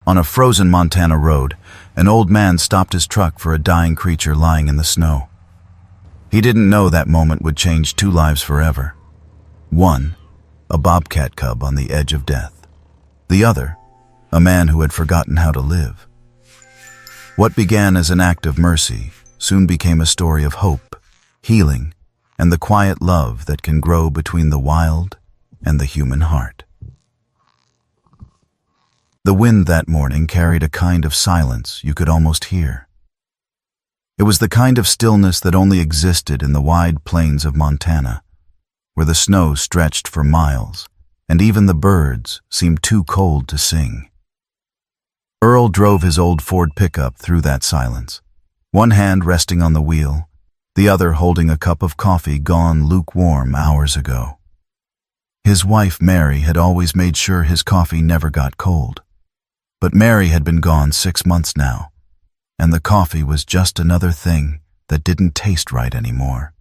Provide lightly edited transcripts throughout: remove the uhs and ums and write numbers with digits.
On a frozen Montana road, an old man stopped his truck for a dying creature lying in the snow. He didn't know that moment would change two lives forever. One, a bobcat cub on the edge of death. The other, a man who had forgotten how to live. What began as an act of mercy soon became a story of hope, healing, and the quiet love that can grow between the wild and the human heart. The wind that morning carried a kind of silence you could almost hear. It was the kind of stillness that only existed in the wide plains of Montana, where the snow stretched for miles, and even the birds seemed too cold to sing. Earl drove his old Ford pickup through that silence, one hand resting on the wheel, the other holding a cup of coffee gone lukewarm hours ago. His wife, Mary, had always made sure his coffee never got cold. But Mary had been gone 6 months now, and the coffee was just another thing that didn't taste right anymore.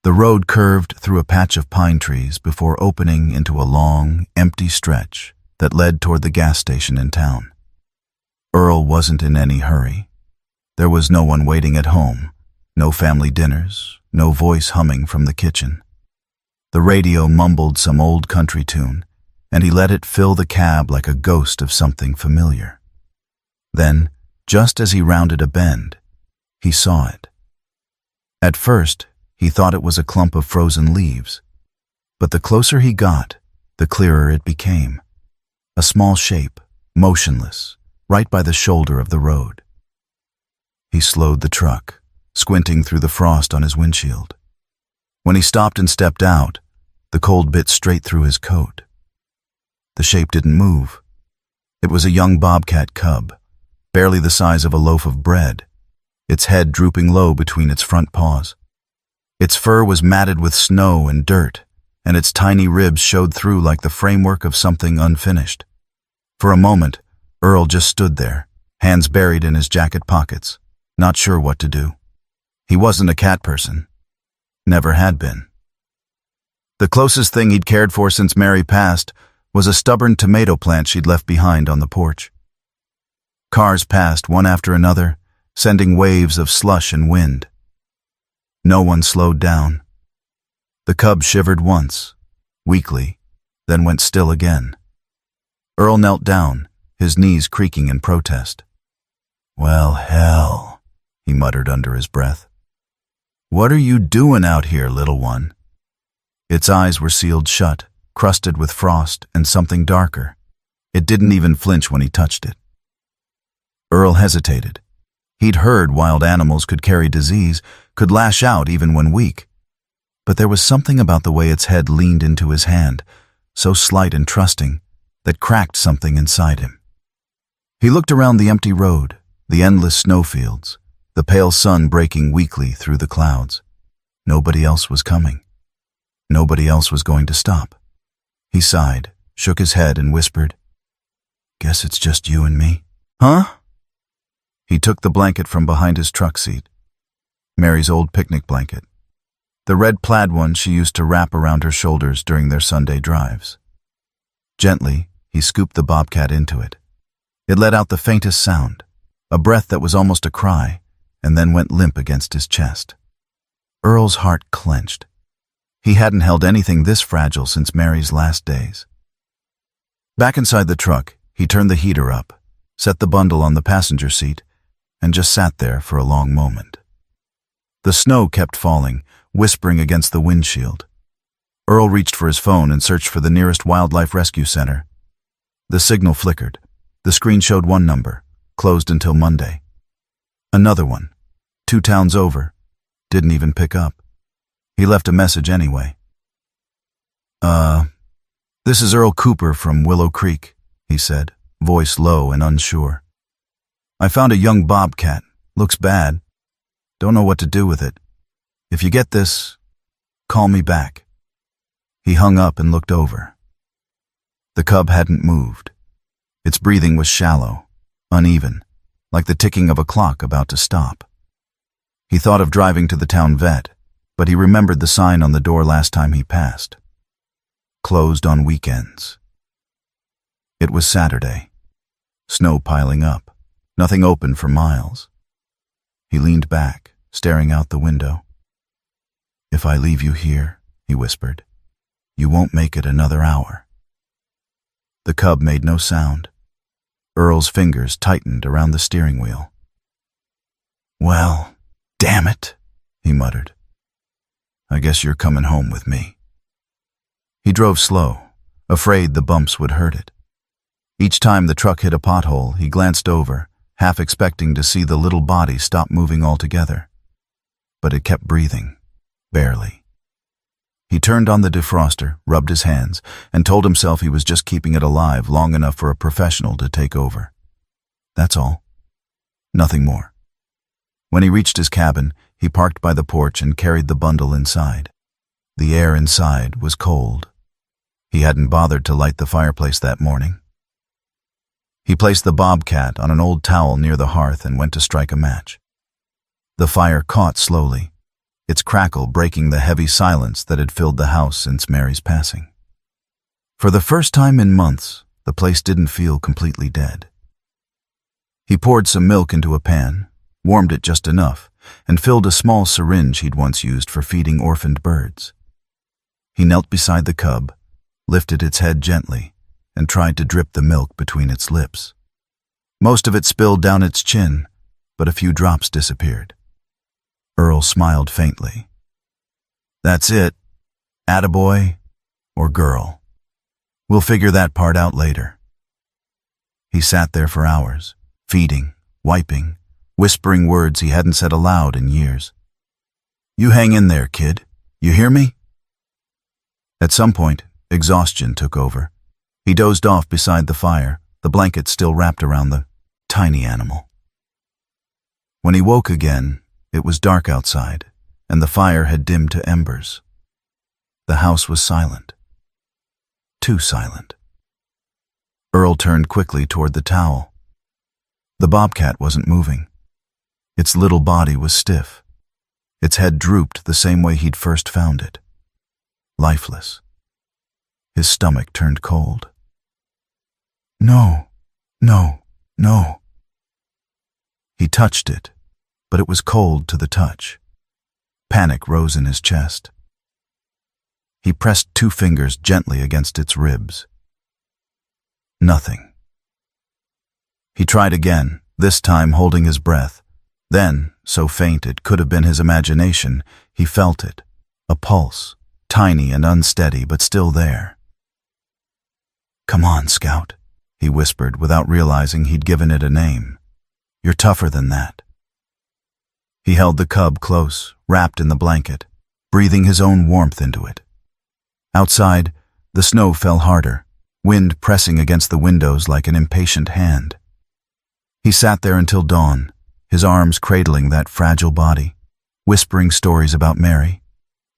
The road curved through a patch of pine trees before opening into a long, empty stretch that led toward the gas station in town. Earl wasn't in any hurry. There was no one waiting at home, no family dinners, no voice humming from the kitchen. The radio mumbled some old country tune, and he let it fill the cab like a ghost of something familiar. Then, just as he rounded a bend, he saw it. At first, he thought it was a clump of frozen leaves, but the closer he got, the clearer it became. A small shape, motionless, right by the shoulder of the road. He slowed the truck, squinting through the frost on his windshield. When he stopped and stepped out, the cold bit straight through his coat. The shape didn't move. It was a young bobcat cub, barely the size of a loaf of bread, its head drooping low between its front paws. Its fur was matted with snow and dirt, and its tiny ribs showed through like the framework of something unfinished. For a moment, Earl just stood there, hands buried in his jacket pockets, not sure what to do. He wasn't a cat person. Never had been. The closest thing he'd cared for since Mary passed was a stubborn tomato plant she'd left behind on the porch. Cars passed one after another, sending waves of slush and wind. No one slowed down. The cub shivered once, weakly, then went still again. Earl knelt down, his knees creaking in protest. "Well, hell," he muttered under his breath. "What are you doing out here, little one?" Its eyes were sealed shut, crusted with frost and something darker. It didn't even flinch when he touched it. Earl hesitated. He'd heard wild animals could carry disease, could lash out even when weak. But there was something about the way its head leaned into his hand, so slight and trusting, that cracked something inside him. He looked around the empty road, the endless snowfields, the pale sun breaking weakly through the clouds. Nobody else was coming. Nobody else was going to stop. He sighed, shook his head, and whispered, "Guess it's just you and me." "Huh?" He took the blanket from behind his truck seat. Mary's old picnic blanket. The red plaid one she used to wrap around her shoulders during their Sunday drives. Gently, he scooped the bobcat into it. It let out the faintest sound, a breath that was almost a cry, and then went limp against his chest. Earl's heart clenched. He hadn't held anything this fragile since Mary's last days. Back inside the truck, he turned the heater up, set the bundle on the passenger seat, and just sat there for a long moment. The snow kept falling, whispering against the windshield. Earl reached for his phone and searched for the nearest wildlife rescue center. The signal flickered. The screen showed one number, closed until Monday. Another one, 2 towns over, didn't even pick up. He left a message anyway. This is Earl Cooper from Willow Creek," he said, voice low and unsure. "I found a young bobcat. Looks bad. Don't know what to do with it. If you get this, call me back." He hung up and looked over. The cub hadn't moved. Its breathing was shallow, uneven, like the ticking of a clock about to stop. He thought of driving to the town vet, but he remembered the sign on the door last time he passed. Closed on weekends. It was Saturday. snow piling up, nothing open for miles. He leaned back, staring out the window. "If I leave you here," he whispered, "you won't make it another hour." The cub made no sound. Earl's fingers tightened around the steering wheel. "Well, damn it," he muttered. "I guess you're coming home with me." He drove slow, afraid the bumps would hurt it. Each time the truck hit a pothole, he glanced over, half expecting to see the little body stop moving altogether. But it kept breathing, barely. He turned on the defroster, rubbed his hands, and told himself he was just keeping it alive long enough for a professional to take over. That's all. Nothing more. When he reached his cabin, he parked by the porch and carried the bundle inside. The air inside was cold. He hadn't bothered to light the fireplace that morning. He placed the Bobcat on an old towel near the hearth and went to strike a match. The fire caught slowly, its crackle breaking the heavy silence that had filled the house since Mary's passing. For the first time in months, the place didn't feel completely dead. He poured some milk into a pan, warmed it just enough, and filled a small syringe he'd once used for feeding orphaned birds. He knelt beside the cub, lifted its head gently, and tried to drip the milk between its lips. Most of it spilled down its chin, but a few drops disappeared. Earl smiled faintly. "That's it. Attaboy or girl. We'll figure that part out later." He sat there for hours, feeding, wiping, whispering words he hadn't said aloud in years. "You hang in there, kid. You hear me?" At some point, exhaustion took over. He dozed off beside the fire, the blanket still wrapped around the tiny animal. When he woke again, it was dark outside, and the fire had dimmed to embers. The house was silent. Too silent. Earl turned quickly toward the towel. The Bobcat wasn't moving. Its little body was stiff. Its head drooped the same way he'd first found it. Lifeless. His stomach turned cold. "No, no, no." He touched it, but it was cold to the touch. Panic rose in his chest. He pressed 2 fingers gently against its ribs. Nothing. He tried again, this time holding his breath. Then, so faint it could have been his imagination, he felt it, a pulse, tiny and unsteady, but still there. "Come on, Scout," he whispered without realizing he'd given it a name. "You're tougher than that." He held the cub close, wrapped in the blanket, breathing his own warmth into it. Outside, the snow fell harder, wind pressing against the windows like an impatient hand. He sat there until dawn, his arms cradling that fragile body, whispering stories about Mary,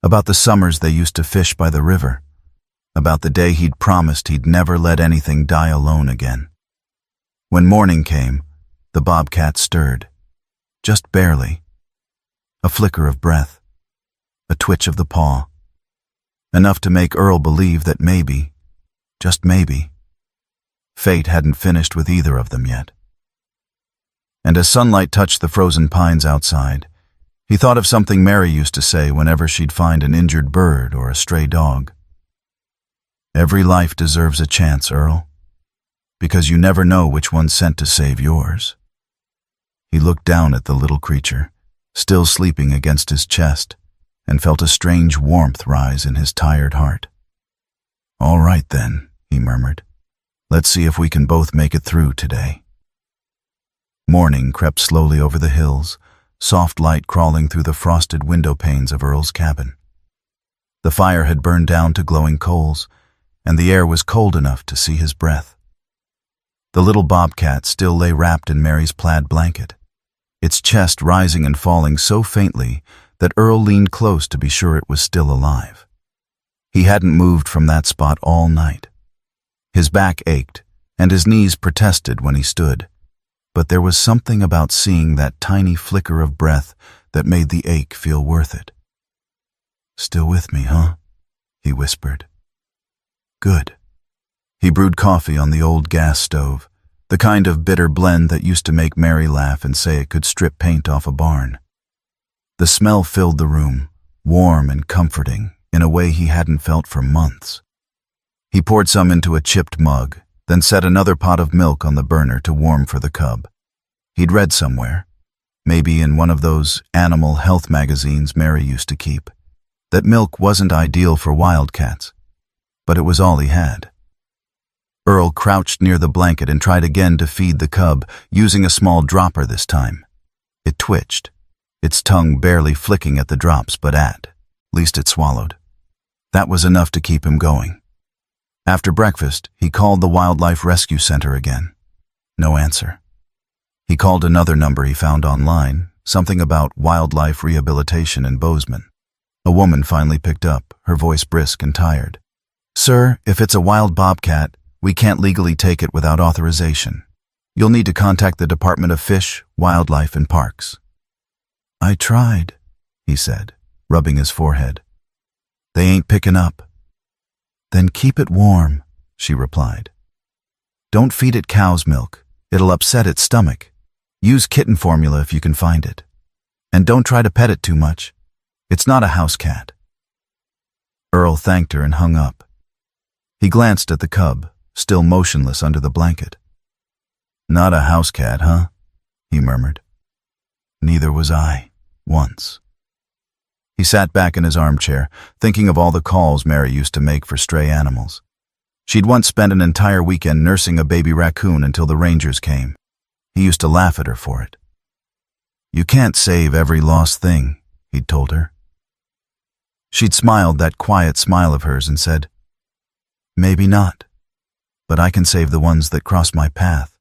about the summers they used to fish by the river, about the day he'd promised he'd never let anything die alone again. When morning came, the Bobcat stirred, just barely. A flicker of breath, a twitch of the paw, enough to make Earl believe that maybe, just maybe, fate hadn't finished with either of them yet. And as sunlight touched the frozen pines outside, he thought of something Mary used to say whenever she'd find an injured bird or a stray dog. "Every life deserves a chance, Earl, because you never know which one's sent to save yours." He looked down at the little creature, still sleeping against his chest, and felt a strange warmth rise in his tired heart. "All right then," he murmured. "Let's see if we can both make it through today." Morning crept slowly over the hills, soft light crawling through the frosted window panes of Earl's cabin. The fire had burned down to glowing coals, and the air was cold enough to see his breath. The little Bobcat still lay wrapped in Mary's plaid blanket, its chest rising and falling so faintly that Earl leaned close to be sure it was still alive. He hadn't moved from that spot all night. His back ached, and his knees protested when he stood, but there was something about seeing that tiny flicker of breath that made the ache feel worth it. "Still with me, huh?" he whispered. "Good." He brewed coffee on the old gas stove, the kind of bitter blend that used to make Mary laugh and say it could strip paint off a barn. The smell filled the room, warm and comforting, in a way he hadn't felt for months. He poured some into a chipped mug, then set another pot of milk on the burner to warm for the cub. He'd read somewhere, maybe in one of those animal health magazines Mary used to keep, that milk wasn't ideal for wildcats, but it was all he had. Earl crouched near the blanket and tried again to feed the cub, using a small dropper this time. It twitched, its tongue barely flicking at the drops, but at least it swallowed. That was enough to keep him going. After breakfast, he called the Wildlife Rescue Center again. No answer. He called another number he found online, something about wildlife rehabilitation in Bozeman. A woman finally picked up, her voice brisk and tired. "Sir, if it's a wild bobcat, we can't legally take it without authorization. You'll need to contact the Department of Fish, Wildlife, and Parks." "I tried," he said, rubbing his forehead. "They ain't picking up." "Then keep it warm," she replied. "Don't feed it cow's milk. It'll upset its stomach. Use kitten formula if you can find it. And don't try to pet it too much. It's not a house cat." Earl thanked her and hung up. He glanced at the cub, still motionless under the blanket. "Not a house cat, huh?" he murmured. "Neither was I, once." He sat back in his armchair, thinking of all the calls Mary used to make for stray animals. She'd once spent an entire weekend nursing a baby raccoon until the rangers came. He used to laugh at her for it. "You can't save every lost thing," he'd told her. She'd smiled that quiet smile of hers and said, "Maybe not, but I can save the ones that cross my path."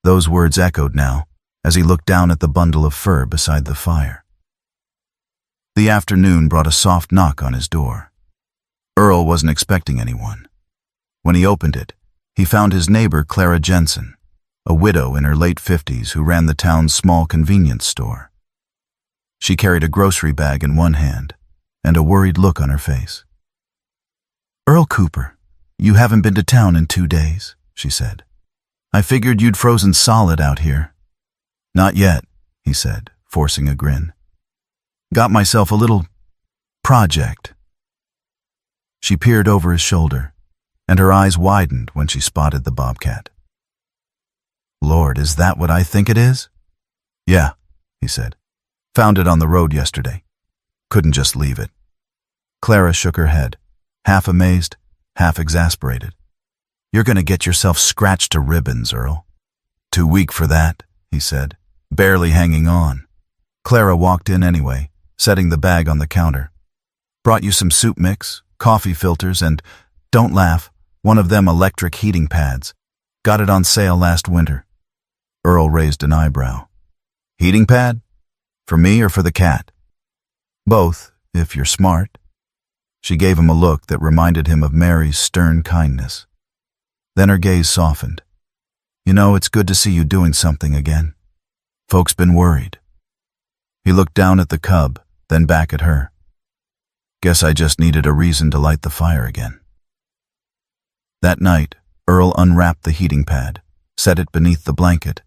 Those words echoed now as he looked down at the bundle of fur beside the fire. The afternoon brought a soft knock on his door. Earl wasn't expecting anyone. When he opened it, he found his neighbor Clara Jensen, a widow in her late 50s who ran the town's small convenience store. She carried a grocery bag in one hand and a worried look on her face. "Earl Cooper, you haven't been to town in 2 days," she said. "I figured you'd frozen solid out here." "Not yet," he said, forcing a grin. "Got myself a little project." She peered over his shoulder, and her eyes widened when she spotted the bobcat. "Lord, is that what I think it is?" "Yeah," he said. "Found it on the road yesterday. Couldn't just leave it." Clara shook her head, half amazed, half exasperated. "You're going to get yourself scratched to ribbons, Earl." "Too weak for that," he said, barely hanging on. Clara walked in anyway, setting the bag on the counter. "Brought you some soup mix, coffee filters, and, don't laugh, one of them electric heating pads. Got it on sale last winter." Earl raised an eyebrow. "Heating pad? For me or for the cat?" "Both, if you're smart." She gave him a look that reminded him of Mary's stern kindness. Then her gaze softened. "You know, it's good to see you doing something again. Folks been worried." He looked down at the cub, then back at her. "Guess I just needed a reason to light the fire again." That night, Earl unwrapped the heating pad, set it beneath the blanket,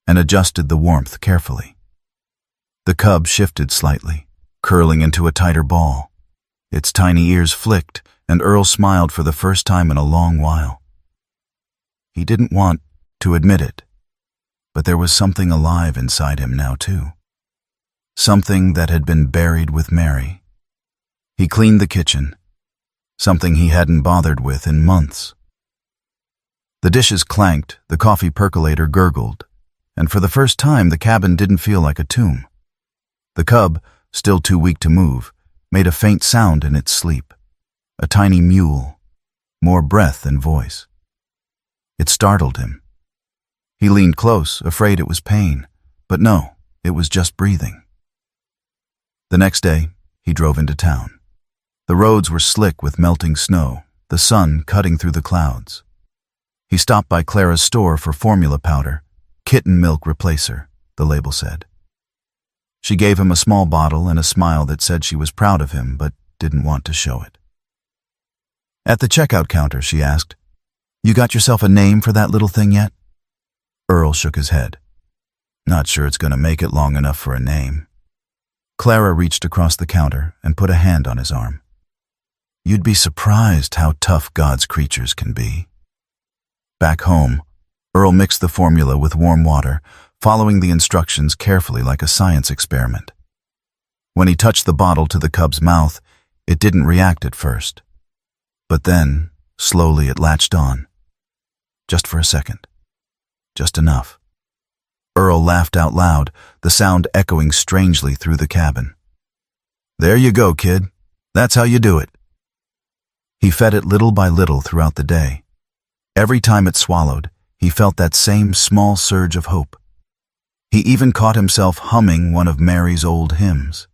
and adjusted the warmth carefully. The cub shifted slightly, curling into a tighter ball. Its tiny ears flicked, and Earl smiled for the first time in a long while. He didn't want to admit it, but there was something alive inside him now too. Something that had been buried with Mary. He cleaned the kitchen, something he hadn't bothered with in months. The dishes clanked, the coffee percolator gurgled, and for the first time the cabin didn't feel like a tomb. The cub, still too weak to move, made a faint sound in its sleep, a tiny mewl, more breath than voice. It startled him. He leaned close, afraid it was pain, but no, it was just breathing. The next day, he drove into town. The roads were slick with melting snow, the sun cutting through the clouds. He stopped by Clara's store for formula powder, kitten milk replacer, the label said. She gave him a small bottle and a smile that said she was proud of him but didn't want to show it. At the checkout counter, she asked, "You got yourself a name for that little thing yet?" Earl shook his head. Not sure it's going to make it long enough for a name. Clara reached across the counter and put a hand on his arm. You'd be surprised how tough God's creatures can be. Back home, Earl mixed the formula with warm water, following the instructions carefully like a science experiment. When he touched the bottle to the cub's mouth, it didn't react at first. But then, slowly it latched on. Just for a second. Just enough. Earl laughed out loud, the sound echoing strangely through the cabin. There you go, kid. That's how you do it. He fed it little by little throughout the day. Every time it swallowed, he felt that same small surge of hope. He even caught himself humming one of Mary's old hymns.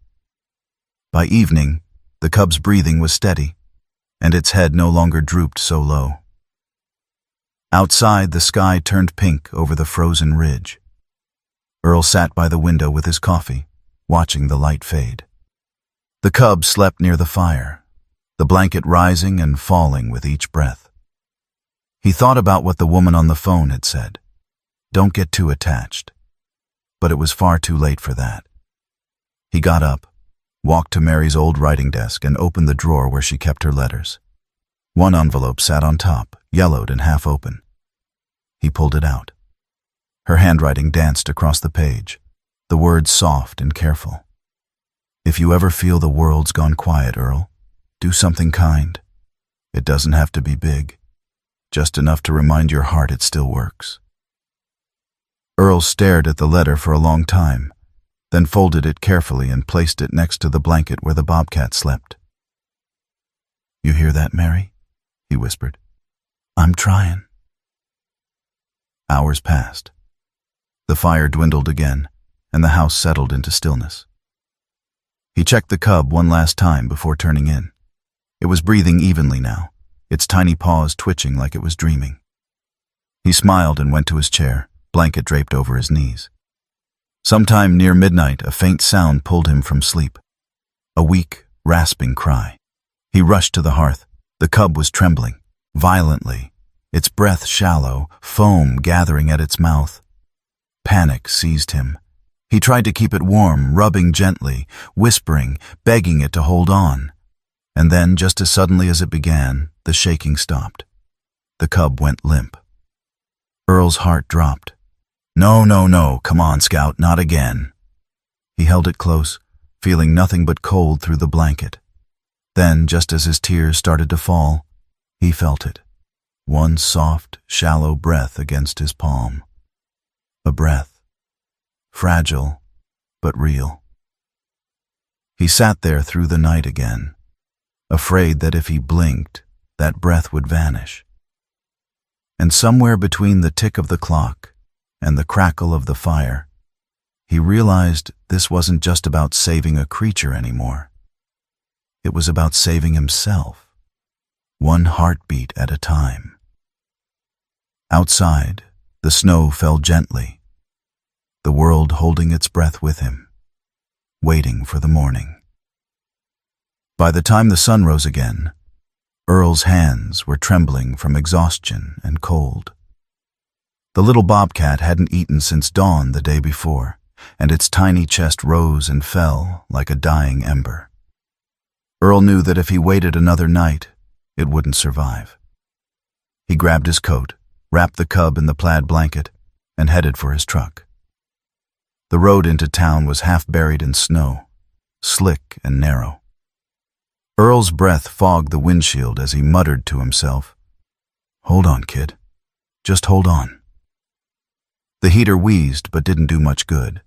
By evening, the cub's breathing was steady, and its head no longer drooped so low. Outside, the sky turned pink over the frozen ridge. Earl sat by the window with his coffee, watching the light fade. The cub slept near the fire, the blanket rising and falling with each breath. He thought about what the woman on the phone had said. Don't get too attached. But it was far too late for that. He got up, walked to Mary's old writing desk and opened the drawer where she kept her letters. One envelope sat on top, yellowed and half open. He pulled it out. Her handwriting danced across the page, the words soft and careful. If you ever feel the world's gone quiet, Earl, do something kind. It doesn't have to be big, just enough to remind your heart it still works. Earl stared at the letter for a long time, then folded it carefully and placed it next to the blanket where the bobcat slept. You hear that, Mary? He whispered. I'm trying. Hours passed. The fire dwindled again, and the house settled into stillness. He checked the cub one last time before turning in. It was breathing evenly now, its tiny paws twitching like it was dreaming. He smiled and went to his chair, blanket draped over his knees. Sometime near midnight, a faint sound pulled him from sleep. A weak, rasping cry. He rushed to the hearth. The cub was trembling, violently, its breath shallow, foam gathering at its mouth. Panic seized him. He tried to keep it warm, rubbing gently, whispering, begging it to hold on. And then, just as suddenly as it began, the shaking stopped. The cub went limp. Earl's heart dropped. No, come on, Scout, not again. He held it close, feeling nothing but cold through the blanket. Then, just as his tears started to fall, he felt it. One soft, shallow breath against his palm. A breath. Fragile, but real. He sat there through the night again, afraid that if he blinked, that breath would vanish. And somewhere between the tick of the clock and the crackle of the fire, he realized this wasn't just about saving a creature anymore. It was about saving himself, one heartbeat at a time. Outside, the snow fell gently, the world holding its breath with him, waiting for the morning. By the time the sun rose again, Earl's hands were trembling from exhaustion and cold. The little bobcat hadn't eaten since dawn the day before, and its tiny chest rose and fell like a dying ember. Earl knew that if he waited another night, it wouldn't survive. He grabbed his coat, wrapped the cub in the plaid blanket, and headed for his truck. The road into town was half buried in snow, slick and narrow. Earl's breath fogged the windshield as he muttered to himself, "Hold on, kid. Just hold on." The heater wheezed but didn't do much good.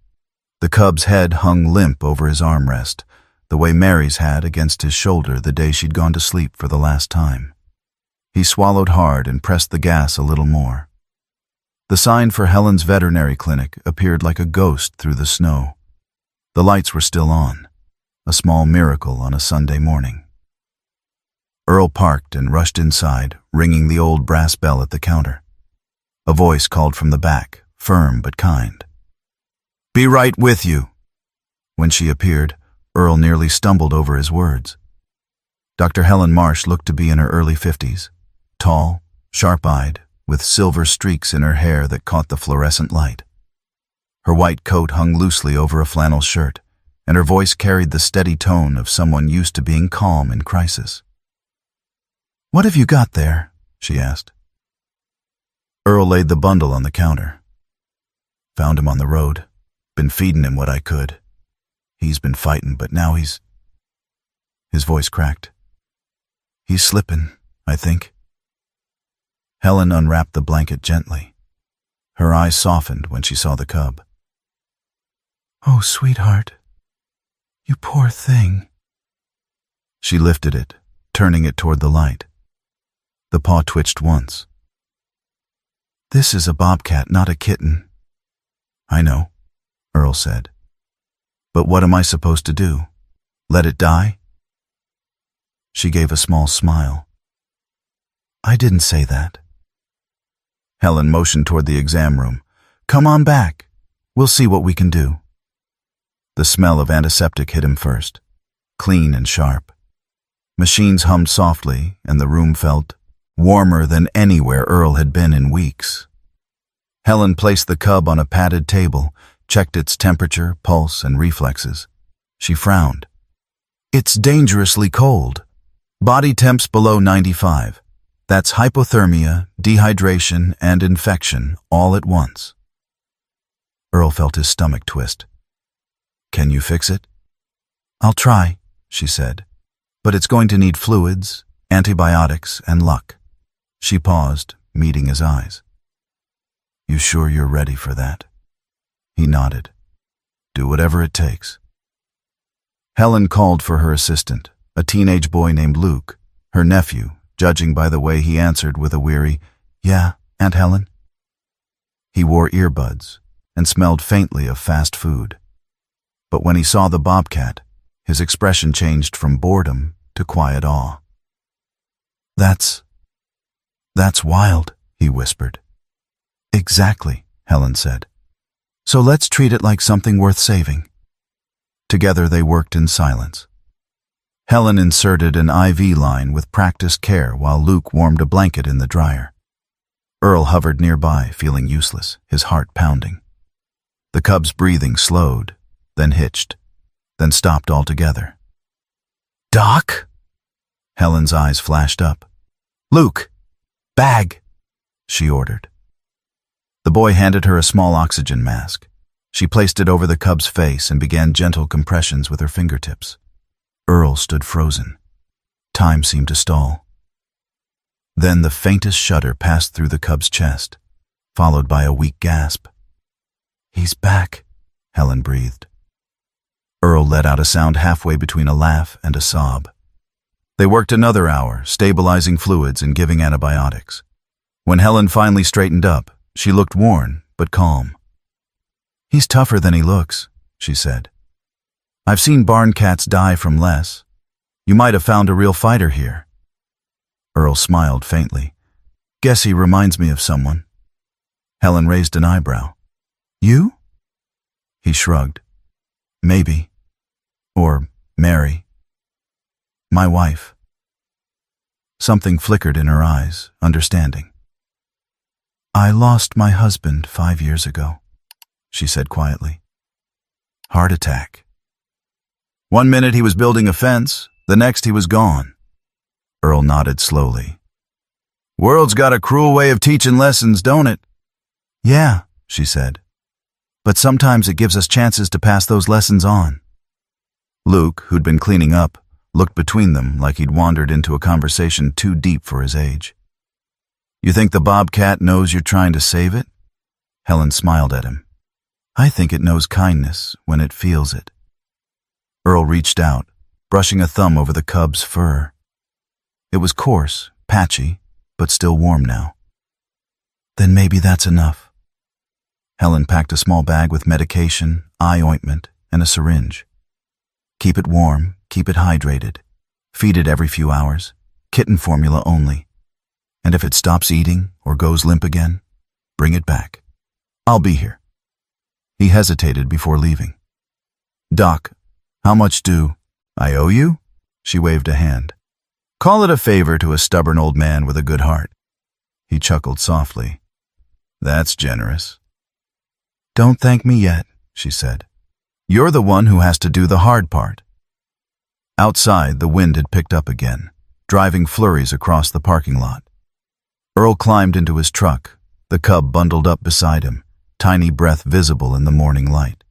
The cub's head hung limp over his armrest, the way Mary's had against his shoulder the day she'd gone to sleep for the last time. He swallowed hard and pressed the gas a little more. The sign for Helen's veterinary clinic appeared like a ghost through the snow. The lights were still on, a small miracle on a Sunday morning. Earl parked and rushed inside, ringing the old brass bell at the counter. A voice called from the back, firm but kind. "Be right with you." When she appeared, Earl nearly stumbled over his words. Dr. Helen Marsh looked to be in her early 50s, tall, sharp-eyed, with silver streaks in her hair that caught the fluorescent light. Her white coat hung loosely over a flannel shirt, and her voice carried the steady tone of someone used to being calm in crisis. "What have you got there?" she asked. Earl laid the bundle on the counter. "Found him on the road. Been feeding him what I could. He's been fighting, but now he's—" His voice cracked. "He's slipping, I think." Helen unwrapped the blanket gently. Her eyes softened when she saw the cub. "Oh, sweetheart. You poor thing." She lifted it, turning it toward the light. The paw twitched once. "This is a bobcat, not a kitten." "I know," Earl said. "But what am I supposed to do? Let it die?" She gave a small smile. "I didn't say that." Helen motioned toward the exam room. "Come on back. We'll see what we can do." The smell of antiseptic hit him first, clean and sharp. Machines hummed softly, and the room felt warmer than anywhere Earl had been in weeks. Helen placed the cub on a padded table, checked its temperature, pulse, and reflexes. She frowned. "It's dangerously cold. Body temps below 95. That's hypothermia, dehydration, and infection all at once." Earl felt his stomach twist. "Can you fix it?" "I'll try," she said, "but it's going to need fluids, antibiotics, and luck." She paused, meeting his eyes. "You sure you're ready for that?" He nodded. "Do whatever it takes." Helen called for her assistant, a teenage boy named Luke, her nephew, judging by the way he answered with a weary, "Yeah, Aunt Helen?" He wore earbuds and smelled faintly of fast food. But when he saw the bobcat, his expression changed from boredom to quiet awe. That's wild," he whispered. "Exactly," Helen said. "So let's treat it like something worth saving." Together they worked in silence. Helen inserted an IV line with practiced care while Luke warmed a blanket in the dryer. Earl hovered nearby, feeling useless, his heart pounding. The cub's breathing slowed, then hitched, then stopped altogether. "Doc?" Helen's eyes flashed up. "Luke, bag," she ordered. The boy handed her a small oxygen mask. She placed it over the cub's face and began gentle compressions with her fingertips. Earl stood frozen. Time seemed to stall. Then the faintest shudder passed through the cub's chest, followed by a weak gasp. "He's back," Helen breathed. Earl let out a sound halfway between a laugh and a sob. They worked another hour, stabilizing fluids and giving antibiotics. When Helen finally straightened up, she looked worn but calm. "He's tougher than he looks," she said. "I've seen barn cats die from less. You might have found a real fighter here." Earl smiled faintly. "Guess he reminds me of someone." Helen raised an eyebrow. "You?" He shrugged. "Maybe. Or Mary. My wife." Something flickered in her eyes, understanding. "I lost my husband 5 years ago," she said quietly. "Heart attack." One minute he was building a fence, the next he was gone. Earl nodded slowly. "World's got a cruel way of teaching lessons, don't it?" "Yeah," she said. "But sometimes it gives us chances to pass those lessons on." Luke, who'd been cleaning up, looked between them like he'd wandered into a conversation too deep for his age. "You think the bobcat knows you're trying to save it?" Helen smiled at him. "I think it knows kindness when it feels it." Earl reached out, brushing a thumb over the cub's fur. It was coarse, patchy, but still warm now. "Then maybe that's enough." Helen packed a small bag with medication, eye ointment, and a syringe. "Keep it warm, keep it hydrated. Feed it every few hours, kitten formula only. And if it stops eating or goes limp again, bring it back. I'll be here." He hesitated before leaving. "Doc, how much do I owe you?" She waved a hand. "Call it a favor to a stubborn old man with a good heart." He chuckled softly. That's generous. Don't thank me yet, she said. You're the one who has to do the hard part. Outside, the wind had picked up again, driving flurries across the parking lot. Earl climbed into his truck, the cub bundled up beside him, tiny breath visible in the morning light.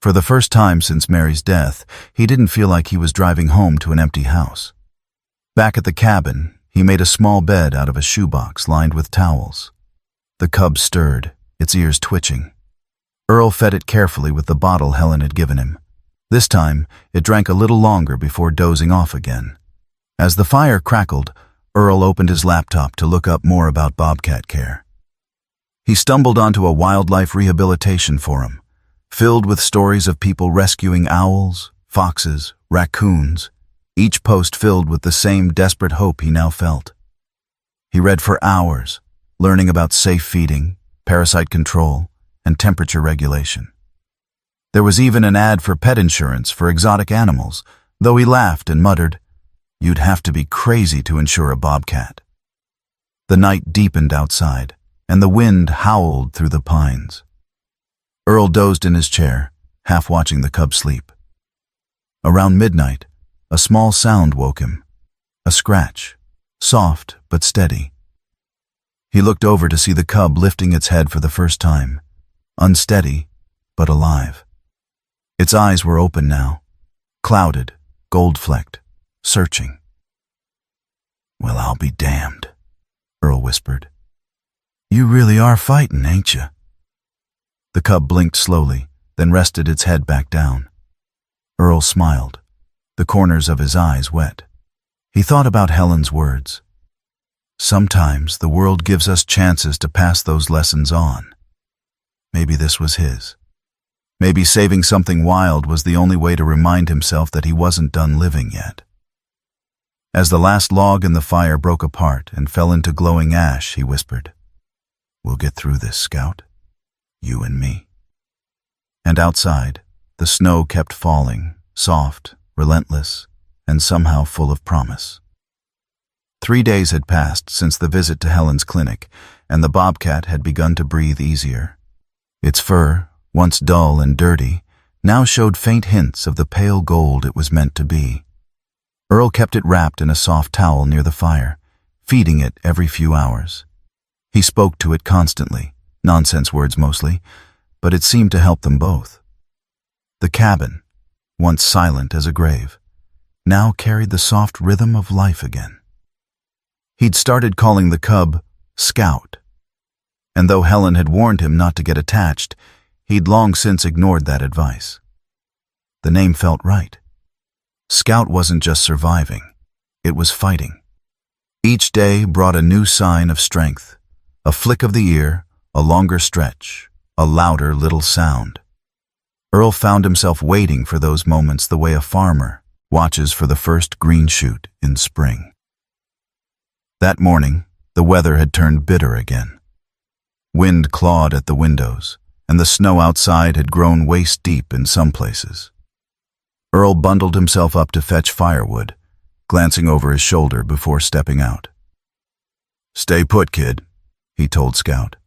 For the first time since Mary's death, he didn't feel like he was driving home to an empty house. Back at the cabin, he made a small bed out of a shoebox lined with towels. The cub stirred, its ears twitching. Earl fed it carefully with the bottle Helen had given him. This time, it drank a little longer before dozing off again. As the fire crackled, Earl opened his laptop to look up more about bobcat care. He stumbled onto a wildlife rehabilitation forum, filled with stories of people rescuing owls, foxes, raccoons, each post filled with the same desperate hope he now felt. He read for hours, learning about safe feeding, parasite control, and temperature regulation. There was even an ad for pet insurance for exotic animals, though he laughed and muttered, "You'd have to be crazy to insure a bobcat." The night deepened outside, and the wind howled through the pines. Earl dozed in his chair, half watching the cub sleep. Around midnight, a small sound woke him, a scratch, soft but steady. He looked over to see the cub lifting its head for the first time, unsteady but alive. Its eyes were open now, clouded, gold-flecked, searching. "Well, I'll be damned," Earl whispered. "You really are fighting, ain't you?" The cub blinked slowly, then rested its head back down. Earl smiled, the corners of his eyes wet. He thought about Helen's words. Sometimes the world gives us chances to pass those lessons on. Maybe this was his. Maybe saving something wild was the only way to remind himself that he wasn't done living yet. As the last log in the fire broke apart and fell into glowing ash, he whispered, "We'll get through this, Scout. You and me." And outside, the snow kept falling, soft, relentless, and somehow full of promise. 3 days had passed since the visit to Helen's clinic, and the bobcat had begun to breathe easier. Its fur, once dull and dirty, now showed faint hints of the pale gold it was meant to be. Earl kept it wrapped in a soft towel near the fire, feeding it every few hours. He spoke to it constantly, nonsense words mostly, but it seemed to help them both. The cabin, once silent as a grave, now carried the soft rhythm of life again. He'd started calling the cub Scout, and though Helen had warned him not to get attached, he'd long since ignored that advice. The name felt right. Scout wasn't just surviving, it was fighting. Each day brought a new sign of strength, a flick of the ear, a longer stretch, a louder little sound. Earl found himself waiting for those moments the way a farmer watches for the first green shoot in spring. That morning, the weather had turned bitter again. Wind clawed at the windows, and the snow outside had grown waist-deep in some places. Earl bundled himself up to fetch firewood, glancing over his shoulder before stepping out. "Stay put, kid," he told Scout.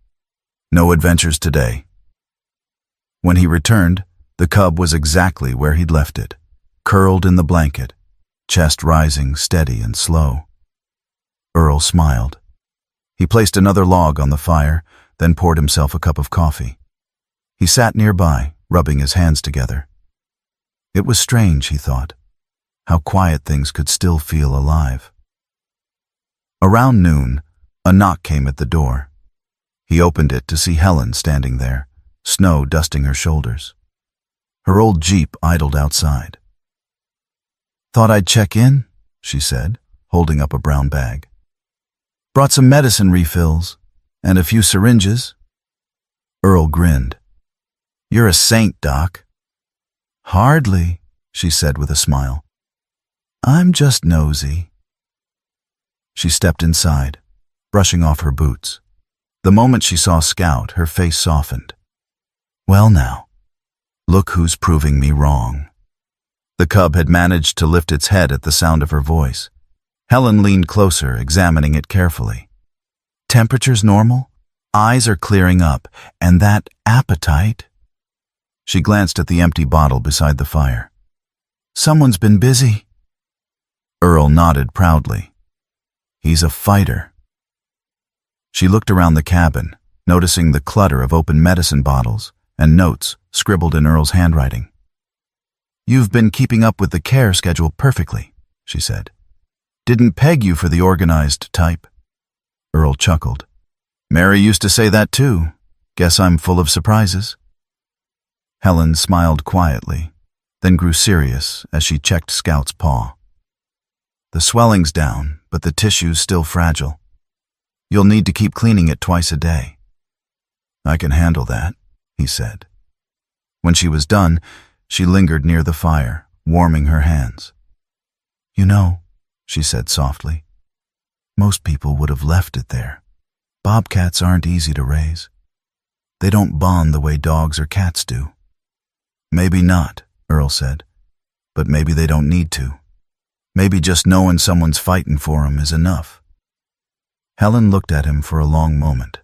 "No adventures today." When he returned, the cub was exactly where he'd left it, curled in the blanket, chest rising steady and slow. Earl smiled. He placed another log on the fire, then poured himself a cup of coffee. He sat nearby, rubbing his hands together. It was strange, he thought, how quiet things could still feel alive. Around noon, a knock came at the door. He opened it to see Helen standing there, snow dusting her shoulders. Her old Jeep idled outside. "Thought I'd check in," she said, holding up a brown bag. "Brought some medicine refills, and a few syringes." Earl grinned. "You're a saint, Doc." "Hardly," she said with a smile. "I'm just nosy." She stepped inside, brushing off her boots. The moment she saw Scout, her face softened. "Well now, look who's proving me wrong." The cub had managed to lift its head at the sound of her voice. Helen leaned closer, examining it carefully. Temperature's normal, eyes are clearing up, and that appetite. She glanced at the empty bottle beside the fire. Someone's been busy. Earl nodded proudly. He's a fighter. She looked around the cabin, noticing the clutter of open medicine bottles and notes scribbled in Earl's handwriting. You've been keeping up with the care schedule perfectly, she said. Didn't peg you for the organized type. Earl chuckled. Mary used to say that too. Guess I'm full of surprises. Helen smiled quietly, then grew serious as she checked Scout's paw. The swelling's down, but the tissue's still fragile. You'll need to keep cleaning it twice a day. I can handle that, he said. When she was done, she lingered near the fire, warming her hands. You know, she said softly, most people would have left it there. Bobcats aren't easy to raise. They don't bond the way dogs or cats do. Maybe not, Earl said, but maybe they don't need to. Maybe just knowing someone's fighting for 'em is enough. Helen looked at him for a long moment,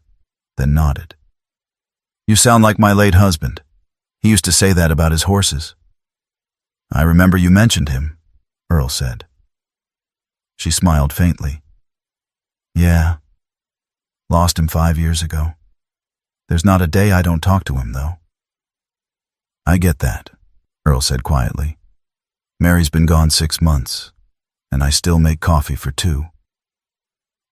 then nodded. You sound like my late husband. He used to say that about his horses. I remember you mentioned him, Earl said. She smiled faintly. Yeah. Lost him 5 years ago. There's not a day I don't talk to him, though. I get that, Earl said quietly. Mary's been gone 6 months, and I still make coffee for 2.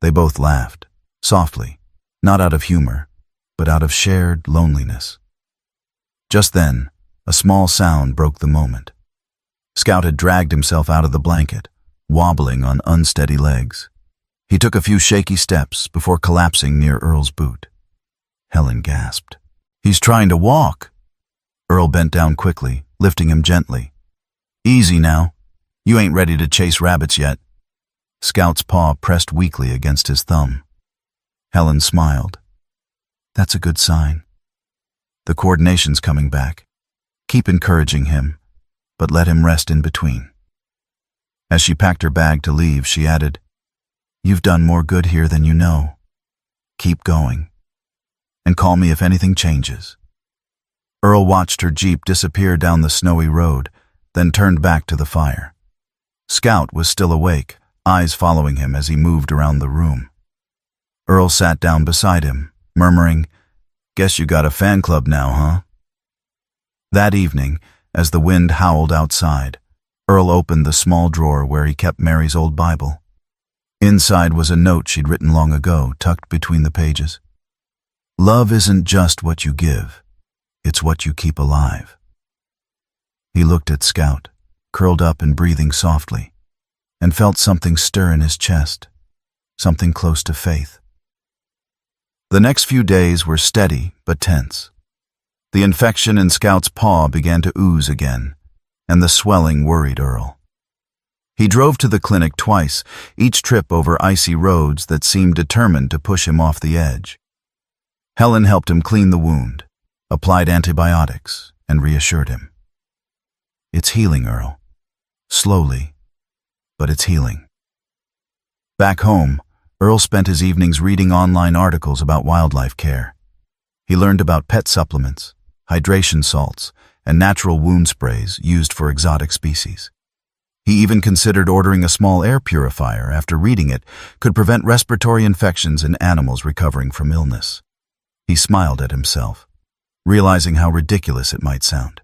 They both laughed, softly, not out of humor, but out of shared loneliness. Just then, a small sound broke the moment. Scout had dragged himself out of the blanket, wobbling on unsteady legs. He took a few shaky steps before collapsing near Earl's boot. Helen gasped. He's trying to walk. Earl bent down quickly, lifting him gently. Easy now. You ain't ready to chase rabbits yet. Scout's paw pressed weakly against his thumb. Helen smiled. That's a good sign. The coordination's coming back. Keep encouraging him, but let him rest in between. As she packed her bag to leave, she added, You've done more good here than you know. Keep going. And call me if anything changes. Earl watched her Jeep disappear down the snowy road, then turned back to the fire. Scout was still awake, eyes following him as he moved around the room. Earl sat down beside him, murmuring, Guess you got a fan club now, huh? That evening, as the wind howled outside, Earl opened the small drawer where he kept Mary's old Bible. Inside was a note she'd written long ago, tucked between the pages. Love isn't just what you give, it's what you keep alive. He looked at Scout, curled up and breathing softly, and felt something stir in his chest, something close to faith. The next few days were steady but tense. The infection in Scout's paw began to ooze again, and the swelling worried Earl. He drove to the clinic twice, each trip over icy roads that seemed determined to push him off the edge. Helen helped him clean the wound, applied antibiotics, and reassured him. It's healing, Earl. Slowly, but it's healing. Back home, Earl spent his evenings reading online articles about wildlife care. He learned about pet supplements, hydration salts, and natural wound sprays used for exotic species. He even considered ordering a small air purifier after reading it could prevent respiratory infections in animals recovering from illness. He smiled at himself, realizing how ridiculous it might sound.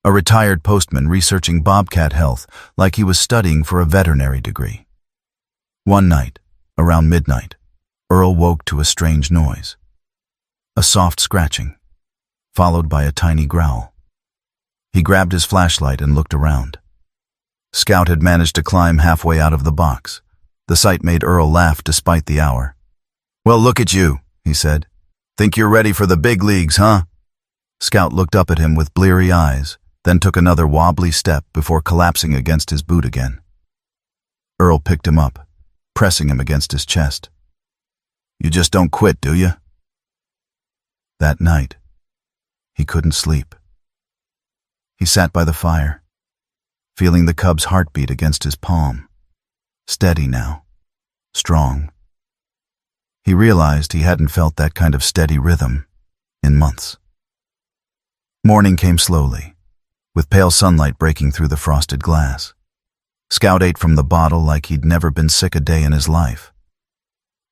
A retired postman researching bobcat health like he was studying for a veterinary degree. One night, around midnight, Earl woke to a strange noise. A soft scratching, followed by a tiny growl. He grabbed his flashlight and looked around. Scout had managed to climb halfway out of the box. The sight made Earl laugh despite the hour. Well, look at you, he said. Think you're ready for the big leagues, huh? Scout looked up at him with bleary eyes, then took another wobbly step before collapsing against his boot again. Earl picked him up, pressing him against his chest. You just don't quit, do you? That night, he couldn't sleep. He sat by the fire, feeling the cub's heartbeat against his palm. Steady now, strong. He realized he hadn't felt that kind of steady rhythm in months. Morning came slowly, with pale sunlight breaking through the frosted glass. Scout ate from the bottle like he'd never been sick a day in his life.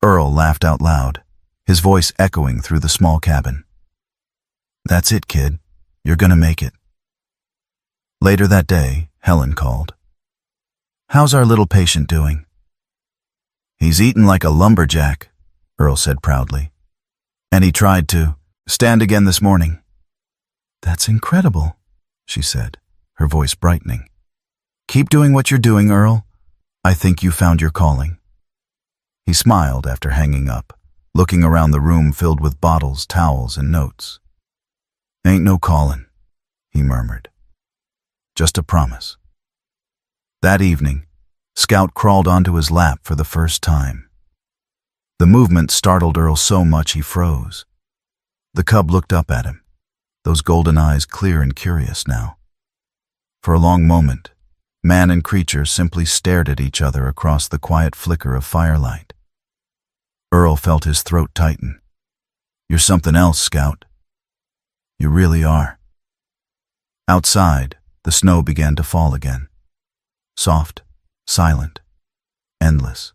Earl laughed out loud, his voice echoing through the small cabin. "That's it, kid. You're gonna make it." Later that day, Helen called. "How's our little patient doing?" "He's eating like a lumberjack," Earl said proudly. "And he tried to stand again this morning." "That's incredible," she said, her voice brightening. "Keep doing what you're doing, Earl. I think you found your calling." He smiled after hanging up, looking around the room filled with bottles, towels, and notes. "Ain't no callin'," he murmured. "Just a promise." That evening, Scout crawled onto his lap for the first time. The movement startled Earl so much he froze. The cub looked up at him, those golden eyes clear and curious now. For a long moment, man and creature simply stared at each other across the quiet flicker of firelight. Earl felt his throat tighten. "You're something else, Scout. You really are." Outside, the snow began to fall again. Soft, silent, endless.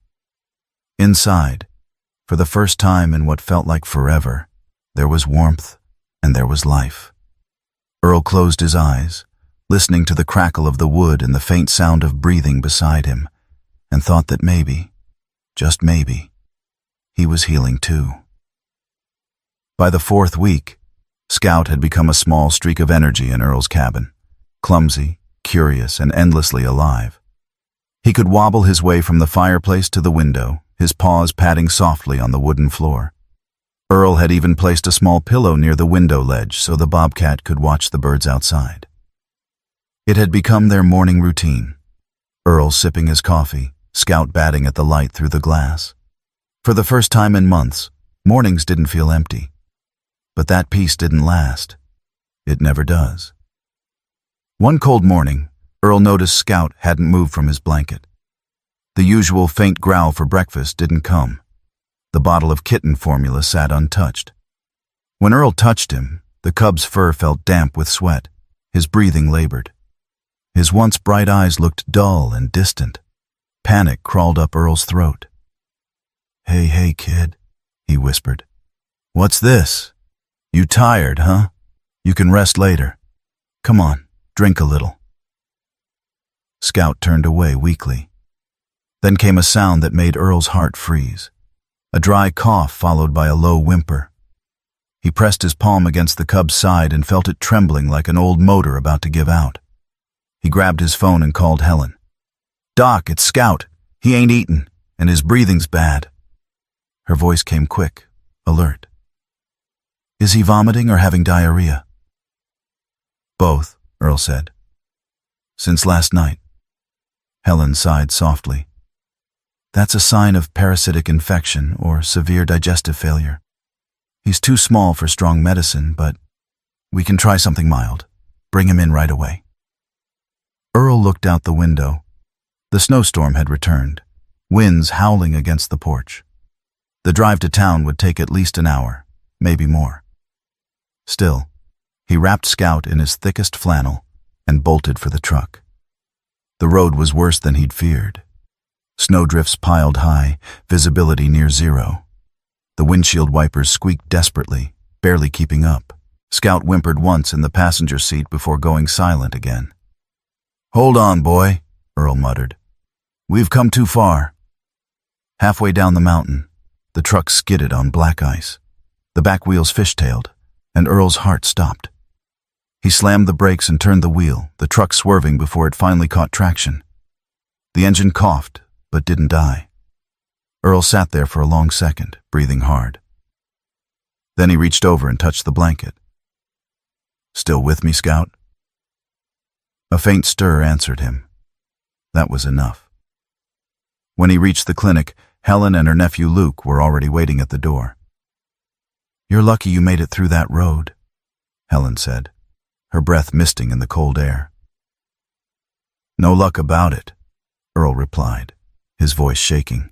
Inside, for the first time in what felt like forever, there was warmth and there was life. Earl closed his eyes, listening to the crackle of the wood and the faint sound of breathing beside him, and thought that maybe, just maybe, he was healing too. By the 4th week, Scout had become a small streak of energy in Earl's cabin, clumsy, curious, and endlessly alive. He could wobble his way from the fireplace to the window, his paws patting softly on the wooden floor. Earl had even placed a small pillow near the window ledge so the bobcat could watch the birds outside. It had become their morning routine, Earl sipping his coffee, Scout batting at the light through the glass. For the first time in months, mornings didn't feel empty. But that peace didn't last. It never does. One cold morning, Earl noticed Scout hadn't moved from his blanket. The usual faint growl for breakfast didn't come. The bottle of kitten formula sat untouched. When Earl touched him, the cub's fur felt damp with sweat, his breathing labored. His once bright eyes looked dull and distant. Panic crawled up Earl's throat. Hey, kid," he whispered. "What's this? You tired, huh? You can rest later. Come on, drink a little." Scout turned away weakly. Then came a sound that made Earl's heart freeze. A dry cough followed by a low whimper. He pressed his palm against the cub's side and felt it trembling like an old motor about to give out. He grabbed his phone and called Helen. "Doc, it's Scout. He ain't eatin', and his breathing's bad." Her voice came quick, alert. "Is he vomiting or having diarrhea?" "Both," Earl said. "Since last night." Helen sighed softly. "That's a sign of parasitic infection or severe digestive failure. He's too small for strong medicine, but we can try something mild. Bring him in right away." Earl looked out the window. The snowstorm had returned, winds howling against the porch. The drive to town would take at least an hour, maybe more. Still, he wrapped Scout in his thickest flannel and bolted for the truck. The road was worse than he'd feared. Snowdrifts piled high, visibility near zero. The windshield wipers squeaked desperately, barely keeping up. Scout whimpered once in the passenger seat before going silent again. "Hold on, boy," Earl muttered. "We've come too far." Halfway down the mountain, the truck skidded on black ice. The back wheels fishtailed, and Earl's heart stopped. He slammed the brakes and turned the wheel, the truck swerving before it finally caught traction. The engine coughed, but didn't die. Earl sat there for a long second, breathing hard. Then he reached over and touched the blanket. "Still with me, Scout?" A faint stir answered him. That was enough. When he reached the clinic, Helen and her nephew Luke were already waiting at the door. "You're lucky you made it through that road," Helen said, her breath misting in the cold air. "No luck about it," Earl replied, his voice shaking.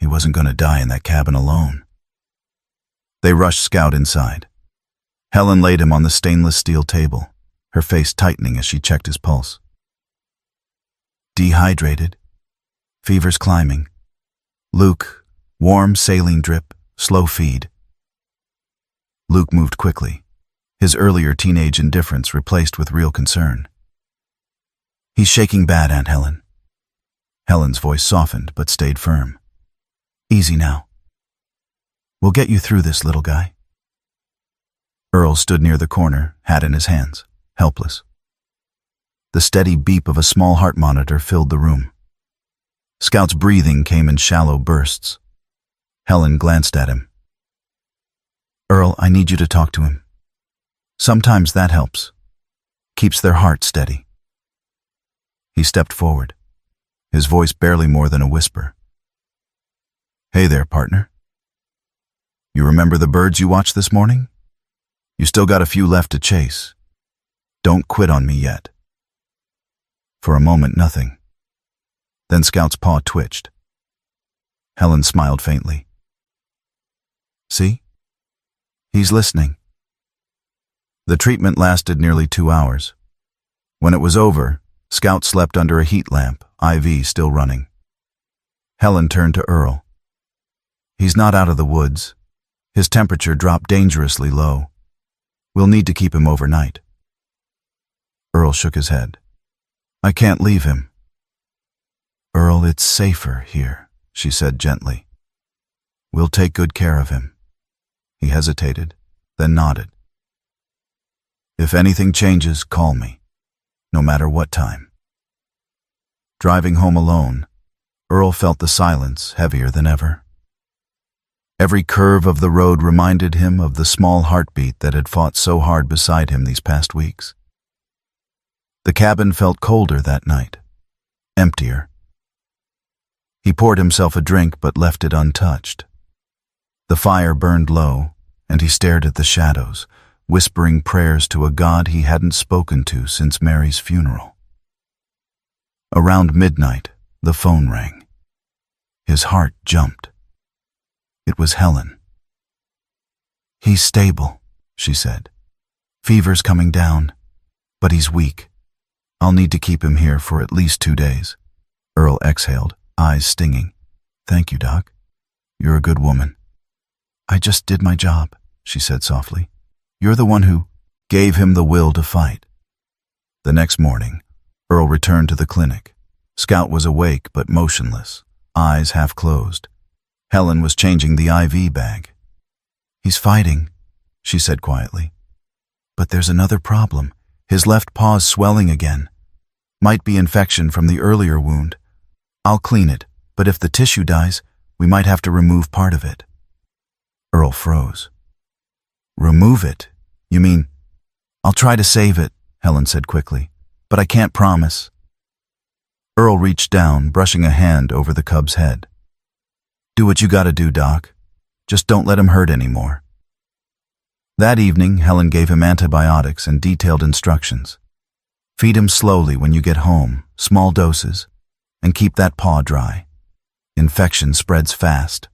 He wasn't going to die in that cabin alone. They rushed Scout inside. Helen laid him on the stainless steel table, her face tightening as she checked his pulse. Dehydrated. Fever's climbing. Luke, warm saline drip, slow feed. Luke moved quickly, his earlier teenage indifference replaced with real concern. He's shaking bad, Aunt Helen. Helen's voice softened but stayed firm. Easy now. We'll get you through this, little guy. Earl stood near the corner, hat in his hands, helpless. The steady beep of a small heart monitor filled the room. Scout's breathing came in shallow bursts. Helen glanced at him. Earl, I need you to talk to him. Sometimes that helps. Keeps their heart steady. He stepped forward, his voice barely more than a whisper. Hey there, partner. You remember the birds you watched this morning? You still got a few left to chase. Don't quit on me yet. For a moment, nothing. Then Scout's paw twitched. Helen smiled faintly. See? He's listening. The treatment lasted nearly 2 hours. When it was over, Scout slept under a heat lamp, IV still running. Helen turned to Earl. He's not out of the woods. His temperature dropped dangerously low. We'll need to keep him overnight. Earl shook his head. I can't leave him. Earl, it's safer here, she said gently. We'll take good care of him. He hesitated, then nodded. If anything changes, call me, no matter what time. Driving home alone, Earl felt the silence heavier than ever. Every curve of the road reminded him of the small heartbeat that had fought so hard beside him these past weeks. The cabin felt colder that night, emptier. He poured himself a drink but left it untouched. The fire burned low, and he stared at the shadows, whispering prayers to a God he hadn't spoken to since Mary's funeral. Around midnight, the phone rang. His heart jumped. It was Helen. He's stable, she said. Fever's coming down, but he's weak. I'll need to keep him here for at least 2 days. Earl exhaled, eyes stinging. Thank you, Doc. You're a good woman. I just did my job, she said softly. You're the one who gave him the will to fight. The next morning, Earl returned to the clinic. Scout was awake but motionless, eyes half closed. Helen was changing the IV bag. He's fighting, she said quietly. But there's another problem. His left paw's swelling again. Might be infection from the earlier wound. I'll clean it, but if the tissue dies, we might have to remove part of it. Earl froze. Remove it? You mean? I'll try to save it, Helen said quickly, but I can't promise. Earl reached down, brushing a hand over the cub's head. Do what you gotta do, Doc. Just don't let him hurt anymore. That evening, Helen gave him antibiotics and detailed instructions. Feed him slowly when you get home, small doses, and keep that paw dry. Infection spreads fast.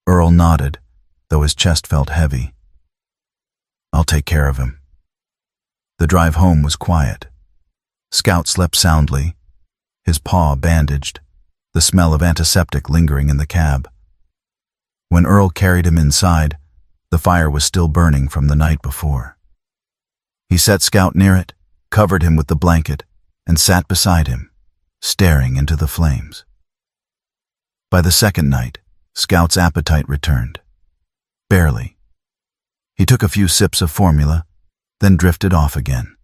Earl nodded, though his chest felt heavy. I'll take care of him. The drive home was quiet. Scout slept soundly, his paw bandaged, the smell of antiseptic lingering in the cab. When Earl carried him inside, the fire was still burning from the night before. He set Scout near it, covered him with the blanket, and sat beside him, staring into the flames. By the second night, Scout's appetite returned. Barely. He took a few sips of formula, then drifted off again.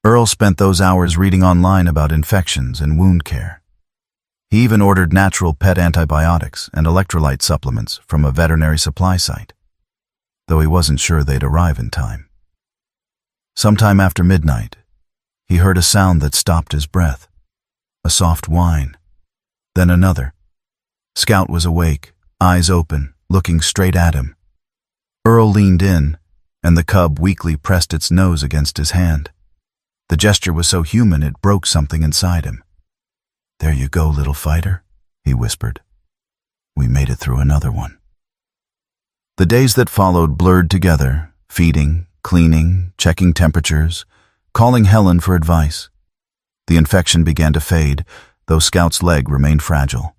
Earl spent those hours reading online about infections and wound care. He even ordered natural pet antibiotics and electrolyte supplements from a veterinary supply site, though he wasn't sure they'd arrive in time. Sometime after midnight, he heard a sound that stopped his breath, a soft whine, then another. Scout was awake, eyes open, looking straight at him. Earl leaned in, and the cub weakly pressed its nose against his hand. The gesture was so human it broke something inside him. There you go, little fighter, he whispered. We made it through another one. The days that followed blurred together, feeding, cleaning, checking temperatures, calling Helen for advice. The infection began to fade, though Scout's leg remained fragile.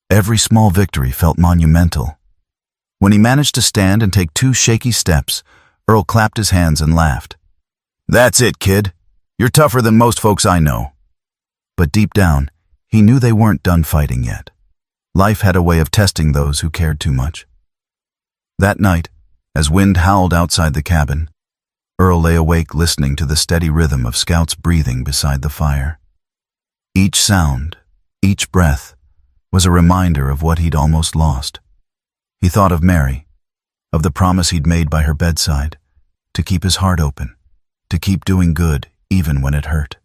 Every small victory felt monumental. When he managed to stand and take 2 shaky steps, Earl clapped his hands and laughed. "That's it, kid. You're tougher than most folks I know." But deep down, he knew they weren't done fighting yet. Life had a way of testing those who cared too much. That night, as wind howled outside the cabin, Earl lay awake listening to the steady rhythm of Scout's breathing beside the fire. Each sound, each breath, was a reminder of what he'd almost lost. He thought of Mary, of the promise he'd made by her bedside, to keep his heart open, to keep doing good even when it hurt.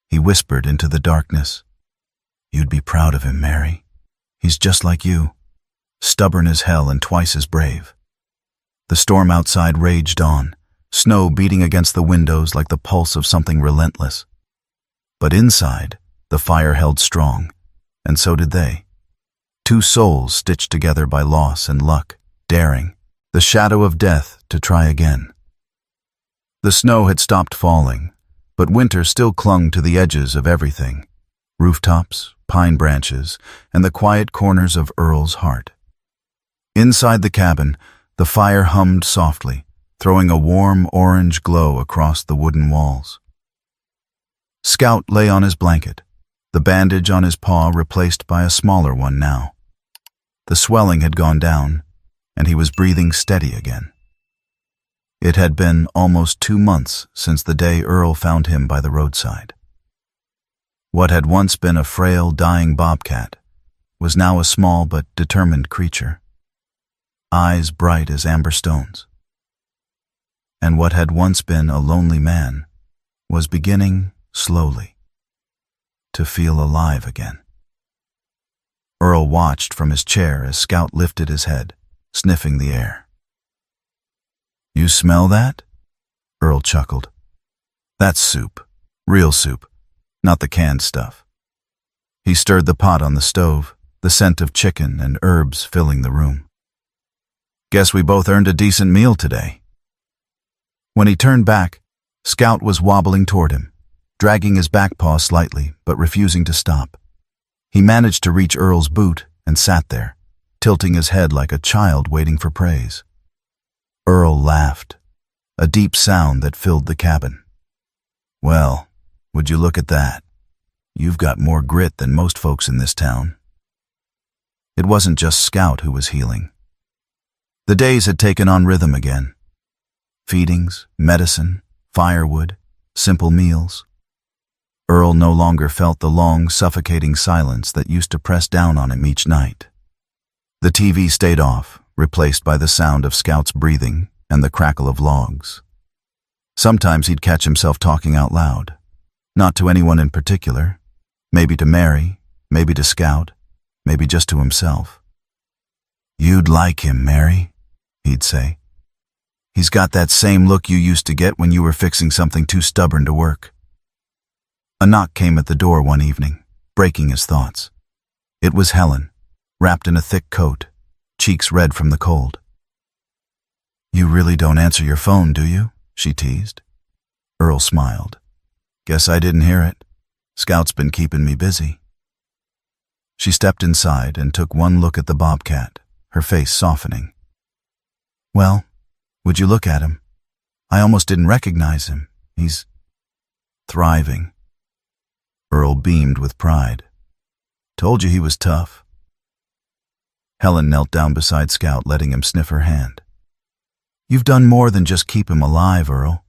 He whispered into the darkness, "You'd be proud of him, Mary. He's just like you, stubborn as hell and twice as brave." The storm outside raged on, snow beating against the windows like the pulse of something relentless. But inside, the fire held strong, and so did they. 2 souls stitched together by loss and luck, daring, the shadow of death, to try again. The snow had stopped falling, but winter still clung to the edges of everything: rooftops, pine branches, and the quiet corners of Earl's heart. Inside the cabin, the fire hummed softly, throwing a warm orange glow across the wooden walls. Scout lay on his blanket, the bandage on his paw replaced by a smaller one now. The swelling had gone down, and he was breathing steady again. It had been almost 2 months since the day Earl found him by the roadside. What had once been a frail, dying bobcat was now a small but determined creature, eyes bright as amber stones. And what had once been a lonely man was beginning, slowly, to feel alive again. Earl watched from his chair as Scout lifted his head, sniffing the air. "You smell that?" Earl chuckled. "That's soup, real soup, not the canned stuff." He stirred the pot on the stove, the scent of chicken and herbs filling the room. "Guess we both earned a decent meal today." When he turned back, Scout was wobbling toward him, dragging his back paw slightly, but refusing to stop. He managed to reach Earl's boot and sat there, tilting his head like a child waiting for praise. Earl laughed, a deep sound that filled the cabin. "Well, would you look at that? You've got more grit than most folks in this town." It wasn't just Scout who was healing. The days had taken on rhythm again. Feedings, medicine, firewood, simple meals. Earl no longer felt the long, suffocating silence that used to press down on him each night. The TV stayed off, replaced by the sound of Scout's breathing and the crackle of logs. Sometimes he'd catch himself talking out loud, not to anyone in particular, maybe to Mary, maybe to Scout, maybe just to himself. "You'd like him, Mary," he'd say. "He's got that same look you used to get when you were fixing something too stubborn to work." A knock came at the door one evening, breaking his thoughts. It was Helen, wrapped in a thick coat, cheeks red from the cold. "You really don't answer your phone, do you?" she teased. Earl smiled. "Guess I didn't hear it. Scout's been keeping me busy." She stepped inside and took one look at the bobcat, her face softening. "Well, would you look at him? I almost didn't recognize him. He's thriving." Earl beamed with pride. "Told you he was tough." Helen knelt down beside Scout, letting him sniff her hand. "You've done more than just keep him alive, Earl.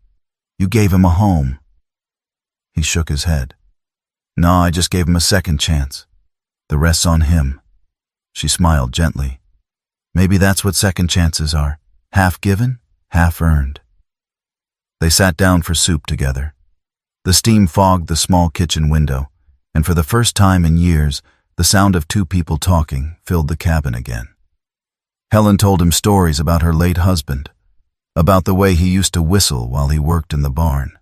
You gave him a home." He shook his head. "No, I just gave him a second chance. The rest's on him." She smiled gently. "Maybe that's what second chances are. Half given, half earned." They sat down for soup together. The steam fogged the small kitchen window, and for the first time in years, the sound of 2 people talking filled the cabin again. Helen told him stories about her late husband, about the way he used to whistle while he worked in the barn.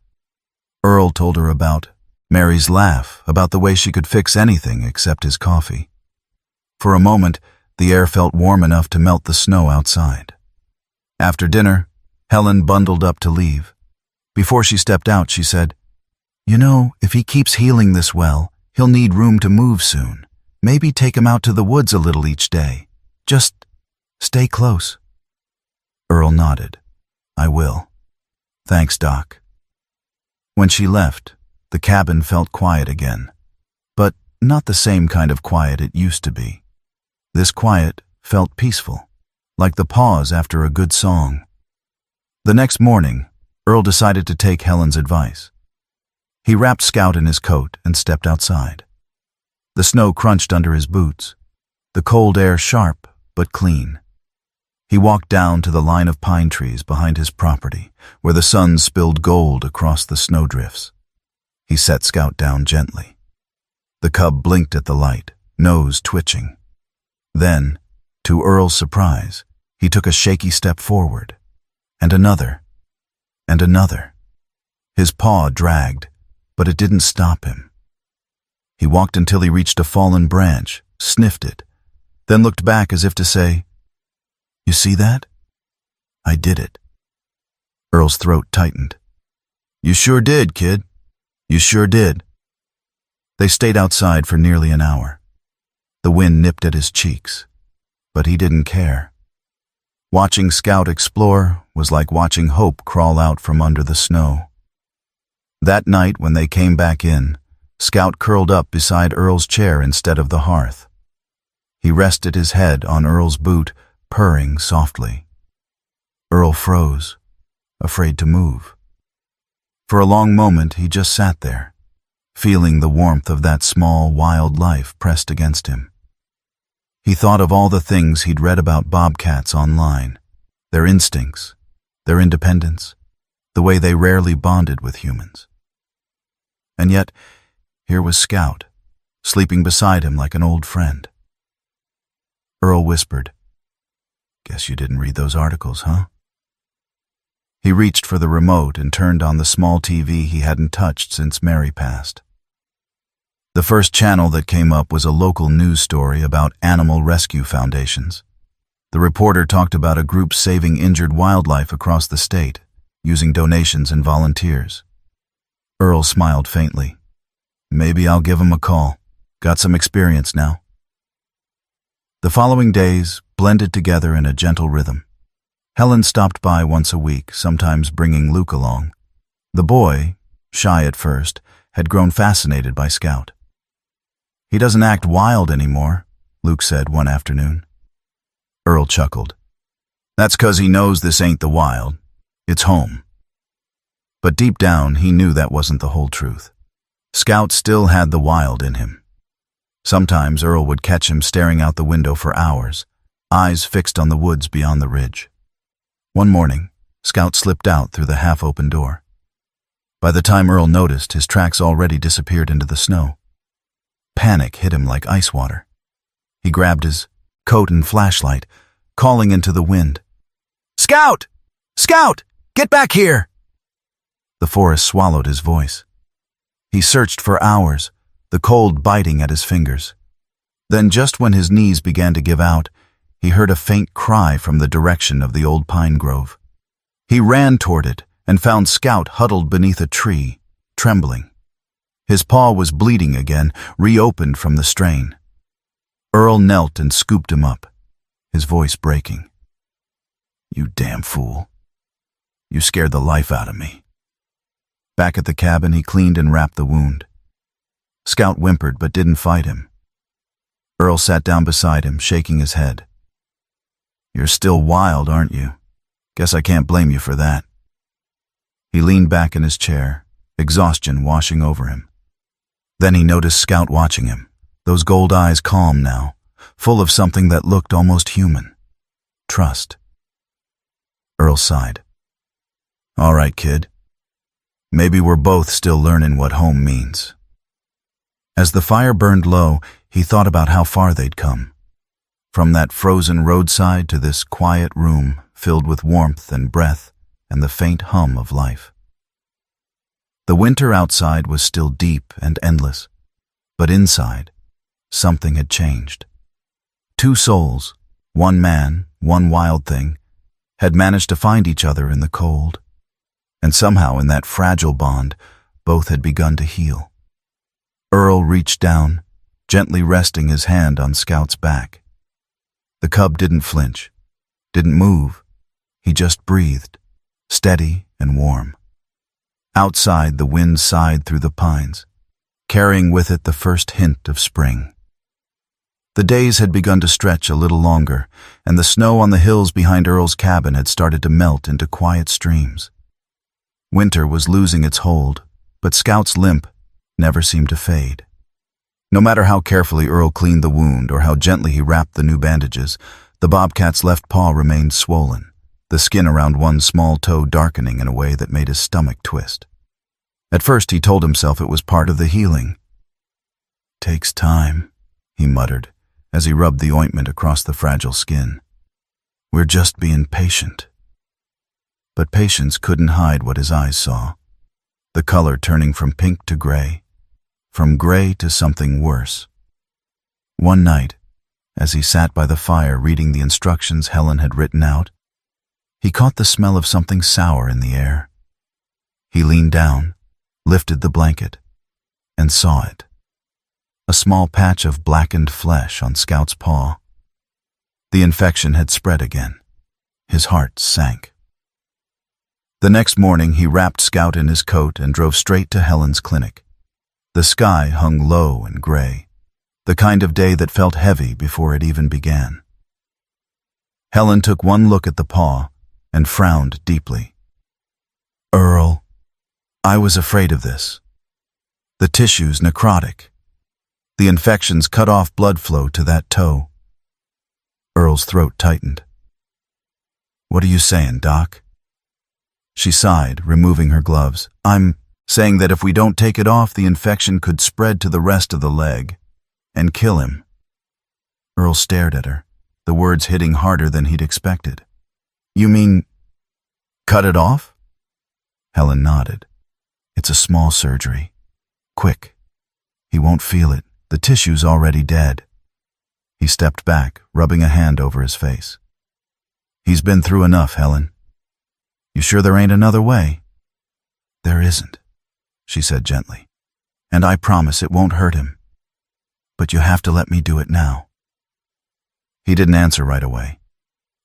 Earl told her about Mary's laugh, about the way she could fix anything except his coffee. For a moment, the air felt warm enough to melt the snow outside. After dinner, Helen bundled up to leave. Before she stepped out, she said, "You know, if he keeps healing this well, he'll need room to move soon. Maybe take him out to the woods a little each day. Just stay close." Earl nodded. "I will. Thanks, Doc." When she left, the cabin felt quiet again, but not the same kind of quiet it used to be. This quiet felt peaceful, like the pause after a good song. The next morning, Earl decided to take Helen's advice. He wrapped Scout in his coat and stepped outside. The snow crunched under his boots, the cold air sharp but clean. He walked down to the line of pine trees behind his property, where the sun spilled gold across the snowdrifts. He set Scout down gently. The cub blinked at the light, nose twitching. Then, to Earl's surprise, he took a shaky step forward, and another, and another. His paw dragged, but it didn't stop him. He walked until he reached a fallen branch, sniffed it, then looked back as if to say, "You see that? I did it." Earl's throat tightened. "You sure did, kid. You sure did." They stayed outside for nearly an hour. The wind nipped at his cheeks, but he didn't care. Watching Scout explore was like watching hope crawl out from under the snow. That night, when they came back in, Scout curled up beside Earl's chair instead of the hearth. He rested his head on Earl's boot, purring softly. Earl froze, afraid to move. For a long moment, he just sat there, feeling the warmth of that small, wild life pressed against him. He thought of all the things he'd read about bobcats online, their instincts, their independence, the way they rarely bonded with humans. And yet, here was Scout, sleeping beside him like an old friend. Earl whispered, "Guess you didn't read those articles, huh?" He reached for the remote and turned on the small TV he hadn't touched since Mary passed. The first channel that came up was a local news story about animal rescue foundations. The reporter talked about a group saving injured wildlife across the state, using donations and volunteers. Earl smiled faintly. "Maybe I'll give him a call. Got some experience now." The following days blended together in a gentle rhythm. Helen stopped by once a week, sometimes bringing Luke along. The boy, shy at first, had grown fascinated by Scout. "He doesn't act wild anymore," Luke said one afternoon. Earl chuckled. "That's 'cause he knows this ain't the wild. It's home." But deep down, he knew that wasn't the whole truth. Scout still had the wild in him. Sometimes Earl would catch him staring out the window for hours, eyes fixed on the woods beyond the ridge. One morning, Scout slipped out through the half-open door. By the time Earl noticed, his tracks already disappeared into the snow. Panic hit him like ice water. He grabbed his coat and flashlight, calling into the wind, "Scout! Scout! Get back here!" The forest swallowed his voice. He searched for hours, the cold biting at his fingers. Then, just when his knees began to give out, he heard a faint cry from the direction of the old pine grove. He ran toward it and found Scout huddled beneath a tree, trembling. His paw was bleeding again, reopened from the strain. Earl knelt and scooped him up, his voice breaking. "You damn fool. You scared the life out of me." Back at the cabin, he cleaned and wrapped the wound. Scout whimpered but didn't fight him. Earl sat down beside him, shaking his head. "You're still wild, aren't you? Guess I can't blame you for that." He leaned back in his chair, exhaustion washing over him. Then he noticed Scout watching him, those gold eyes calm now, full of something that looked almost human. Trust. Earl sighed. "All right, kid. Maybe we're both still learning what home means." As the fire burned low, he thought about how far they'd come. From that frozen roadside to this quiet room filled with warmth and breath and the faint hum of life. The winter outside was still deep and endless, but inside, something had changed. Two souls, one man, one wild thing, had managed to find each other in the cold. And somehow in that fragile bond, both had begun to heal. Earl reached down, gently resting his hand on Scout's back. The cub didn't flinch, didn't move. He just breathed, steady and warm. Outside, the wind sighed through the pines, carrying with it the first hint of spring. The days had begun to stretch a little longer, and the snow on the hills behind Earl's cabin had started to melt into quiet streams. Winter was losing its hold, but Scout's limp never seemed to fade. No matter how carefully Earl cleaned the wound or how gently he wrapped the new bandages, the bobcat's left paw remained swollen, the skin around one small toe darkening in a way that made his stomach twist. At first he told himself it was part of the healing. "Takes time," he muttered, as he rubbed the ointment across the fragile skin. "We're just being patient." But patience couldn't hide what his eyes saw, the color turning from pink to gray, from gray to something worse. One night, as he sat by the fire reading the instructions Helen had written out, he caught the smell of something sour in the air. He leaned down, lifted the blanket, and saw it. A small patch of blackened flesh on Scout's paw. The infection had spread again. His heart sank. The next morning he wrapped Scout in his coat and drove straight to Helen's clinic. The sky hung low and gray, the kind of day that felt heavy before it even began. Helen took one look at the paw and frowned deeply. "Earl, I was afraid of this. The tissue's necrotic. The infections cut off blood flow to that toe." Earl's throat tightened. "What are you saying, Doc?" She sighed, removing her gloves. "I'm saying that if we don't take it off, the infection could spread to the rest of the leg and kill him." Earl stared at her, the words hitting harder than he'd expected. "You mean, cut it off?" Helen nodded. "It's a small surgery. Quick. He won't feel it. The tissue's already dead." He stepped back, rubbing a hand over his face. "He's been through enough, Helen. You sure there ain't another way?" "There isn't," she said gently. "And I promise it won't hurt him. But you have to let me do it now." He didn't answer right away.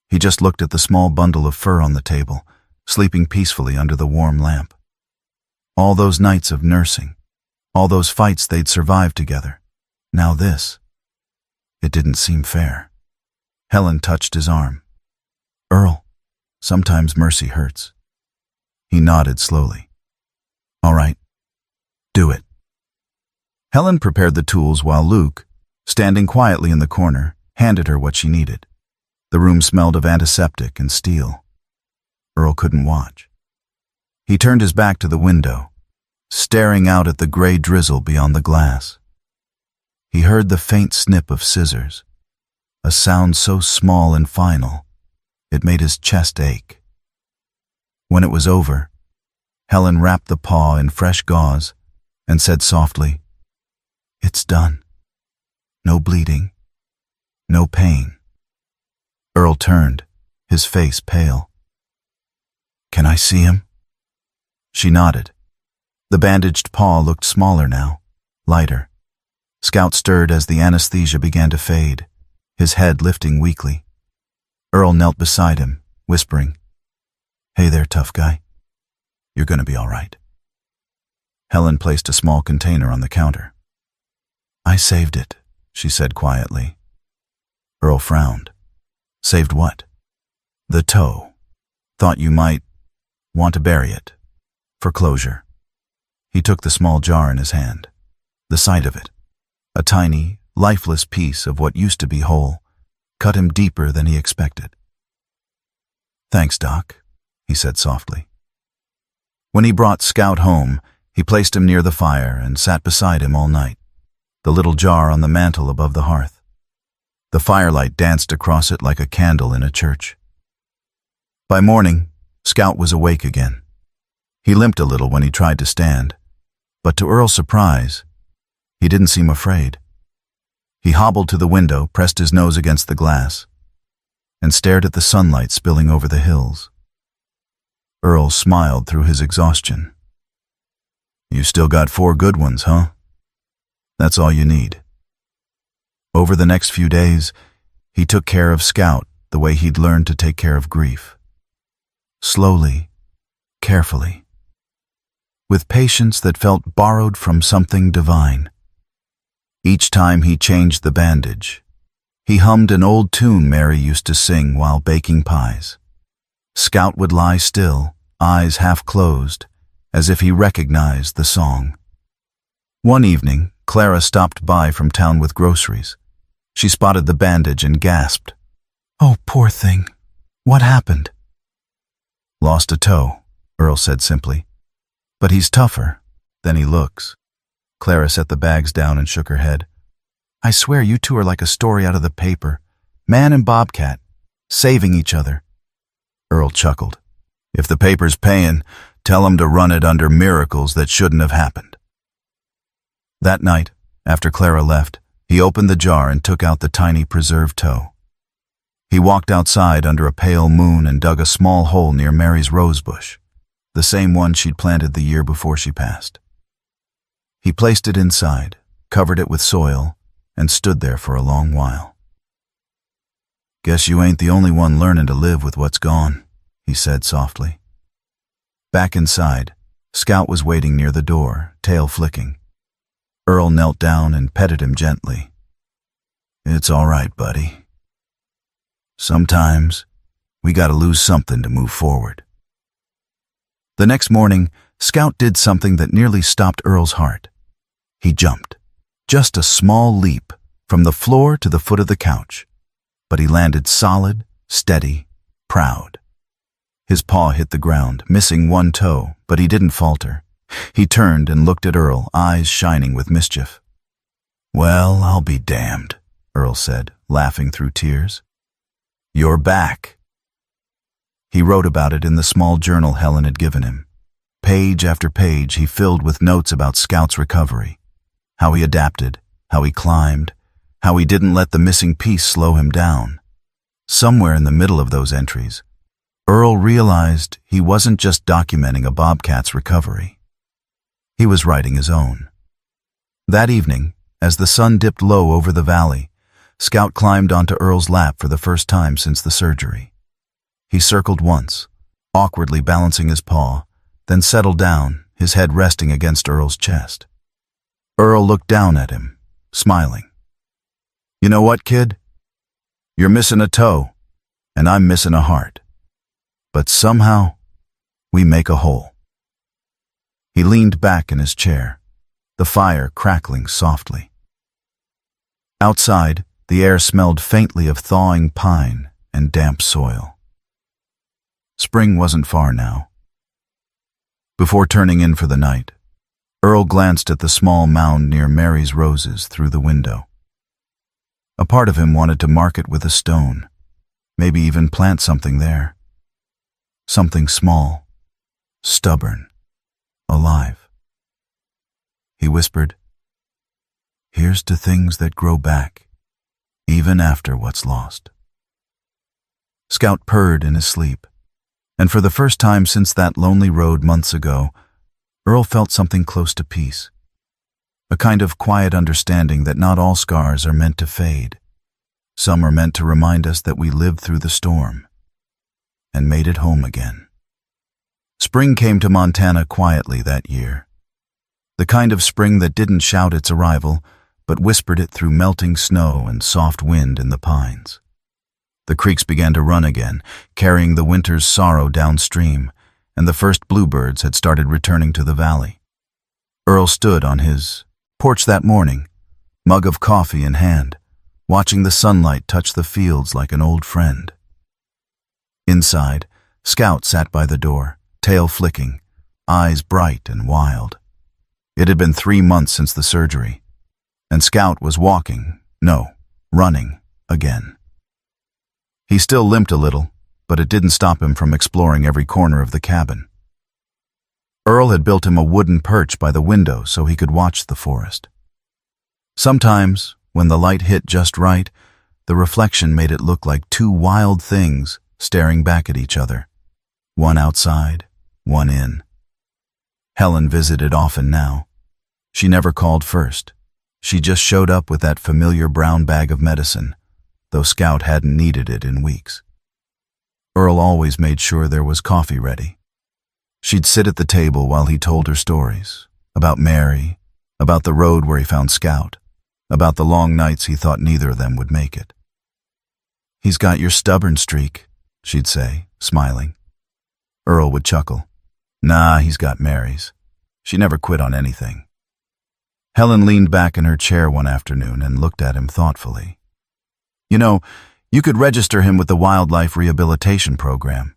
He just looked at the small bundle of fur on the table, sleeping peacefully under the warm lamp. All those nights of nursing, all those fights they'd survived together. Now this. It didn't seem fair. Helen touched his arm. "Earl, sometimes mercy hurts." He nodded slowly. "All right, do it." Helen prepared the tools while Luke, standing quietly in the corner, handed her what she needed. The room smelled of antiseptic and steel. Earl couldn't watch. He turned his back to the window, staring out at the gray drizzle beyond the glass. He heard the faint snip of scissors, a sound so small and final, it made his chest ache. When it was over, Helen wrapped the paw in fresh gauze and said softly, "It's done. No bleeding, no pain." Earl turned, his face pale. "Can I see him?" She nodded. The bandaged paw looked smaller now, lighter. Scout stirred as the anesthesia began to fade, his head lifting weakly. Earl knelt beside him, whispering, "Hey there, tough guy. You're going to be all right." Helen placed a small container on the counter. "I saved it," she said quietly. Earl frowned. "Saved what?" "The toe. Thought you might want to bury it. For closure." He took the small jar in his hand. The sight of it, a tiny, lifeless piece of what used to be whole, cut him deeper than he expected. "Thanks, Doc," he said softly. When he brought Scout home, he placed him near the fire and sat beside him all night, the little jar on the mantel above the hearth. The firelight danced across it like a candle in a church. By morning, Scout was awake again. He limped a little when he tried to stand, but to Earl's surprise, he didn't seem afraid. He hobbled to the window, pressed his nose against the glass, and stared at the sunlight spilling over the hills. Earl smiled through his exhaustion. "You still got 4 good ones, huh? That's all you need." Over the next few days, he took care of Scout the way he'd learned to take care of grief. Slowly, carefully, with patience that felt borrowed from something divine. Each time he changed the bandage, he hummed an old tune Mary used to sing while baking pies. Scout would lie still, eyes half closed, as if he recognized the song. One evening, Clara stopped by from town with groceries. She spotted the bandage and gasped, "Oh, poor thing. What happened?" "Lost a toe," Earl said simply. "But he's tougher than he looks." Clara set the bags down and shook her head. "I swear you two are like a story out of the paper. Man and Bobcat, saving each other." Earl chuckled. "If the paper's paying, tell 'em to run it under miracles that shouldn't have happened." That night, after Clara left, he opened the jar and took out the tiny preserved toe. He walked outside under a pale moon and dug a small hole near Mary's rose bush, the same one she'd planted the year before she passed. He placed it inside, covered it with soil, and stood there for a long while. "Guess you ain't the only one learning to live with what's gone," he said softly. Back inside, Scout was waiting near the door, tail flicking. Earl knelt down and petted him gently. "It's all right, buddy. Sometimes we gotta lose something to move forward." The next morning, Scout did something that nearly stopped Earl's heart. He jumped, just a small leap, from the floor to the foot of the couch. But he landed solid, steady, proud. His paw hit the ground, missing one toe, but he didn't falter. He turned and looked at Earl, eyes shining with mischief. "Well, I'll be damned," Earl said, laughing through tears. "You're back." He wrote about it in the small journal Helen had given him. Page after page he filled with notes about Scout's recovery, how he adapted, how he climbed, how he didn't let the missing piece slow him down. Somewhere in the middle of those entries, Earl realized he wasn't just documenting a bobcat's recovery. He was writing his own. That evening, as the sun dipped low over the valley, Scout climbed onto Earl's lap for the first time since the surgery. He circled once, awkwardly balancing his paw, then settled down, his head resting against Earl's chest. Earl looked down at him, smiling. "You know what, kid? You're missing a toe, and I'm missing a heart. But somehow, we make a whole." He leaned back in his chair, the fire crackling softly. Outside, the air smelled faintly of thawing pine and damp soil. Spring wasn't far now. Before turning in for the night, Earl glanced at the small mound near Mary's roses through the window. A part of him wanted to mark it with a stone, maybe even plant something there. Something small, stubborn, alive. He whispered, "Here's to things that grow back, even after what's lost." Scout purred in his sleep, and for the first time since that lonely road months ago, Earl felt something close to peace. A kind of quiet understanding that not all scars are meant to fade. Some are meant to remind us that we lived through the storm and made it home again. Spring came to Montana quietly that year. The kind of spring that didn't shout its arrival, but whispered it through melting snow and soft wind in the pines. The creeks began to run again, carrying the winter's sorrow downstream, and the first bluebirds had started returning to the valley. Earl stood on his porch that morning, mug of coffee in hand, watching the sunlight touch the fields like an old friend. Inside, Scout sat by the door, tail flicking, eyes bright and wild. It had been 3 months since the surgery, and Scout was running again. He still limped a little, but it didn't stop him from exploring every corner of the cabin. Earl had built him a wooden perch by the window so he could watch the forest. Sometimes, When the light hit just right, the reflection made it look like two wild things staring back at each other. One outside, one in. Helen visited often now. She never called first. She just showed up with that familiar brown bag of medicine, though Scout hadn't needed it in weeks. Earl always made sure there was coffee ready. She'd sit at the table while he told her stories, about Mary, about the road where he found Scout, about the long nights he thought neither of them would make it. "He's got your stubborn streak," she'd say, smiling. Earl would chuckle. "Nah, he's got Mary's. She never quit on anything." Helen leaned back in her chair one afternoon and looked at him thoughtfully. "You know, you could register him with the Wildlife Rehabilitation Program.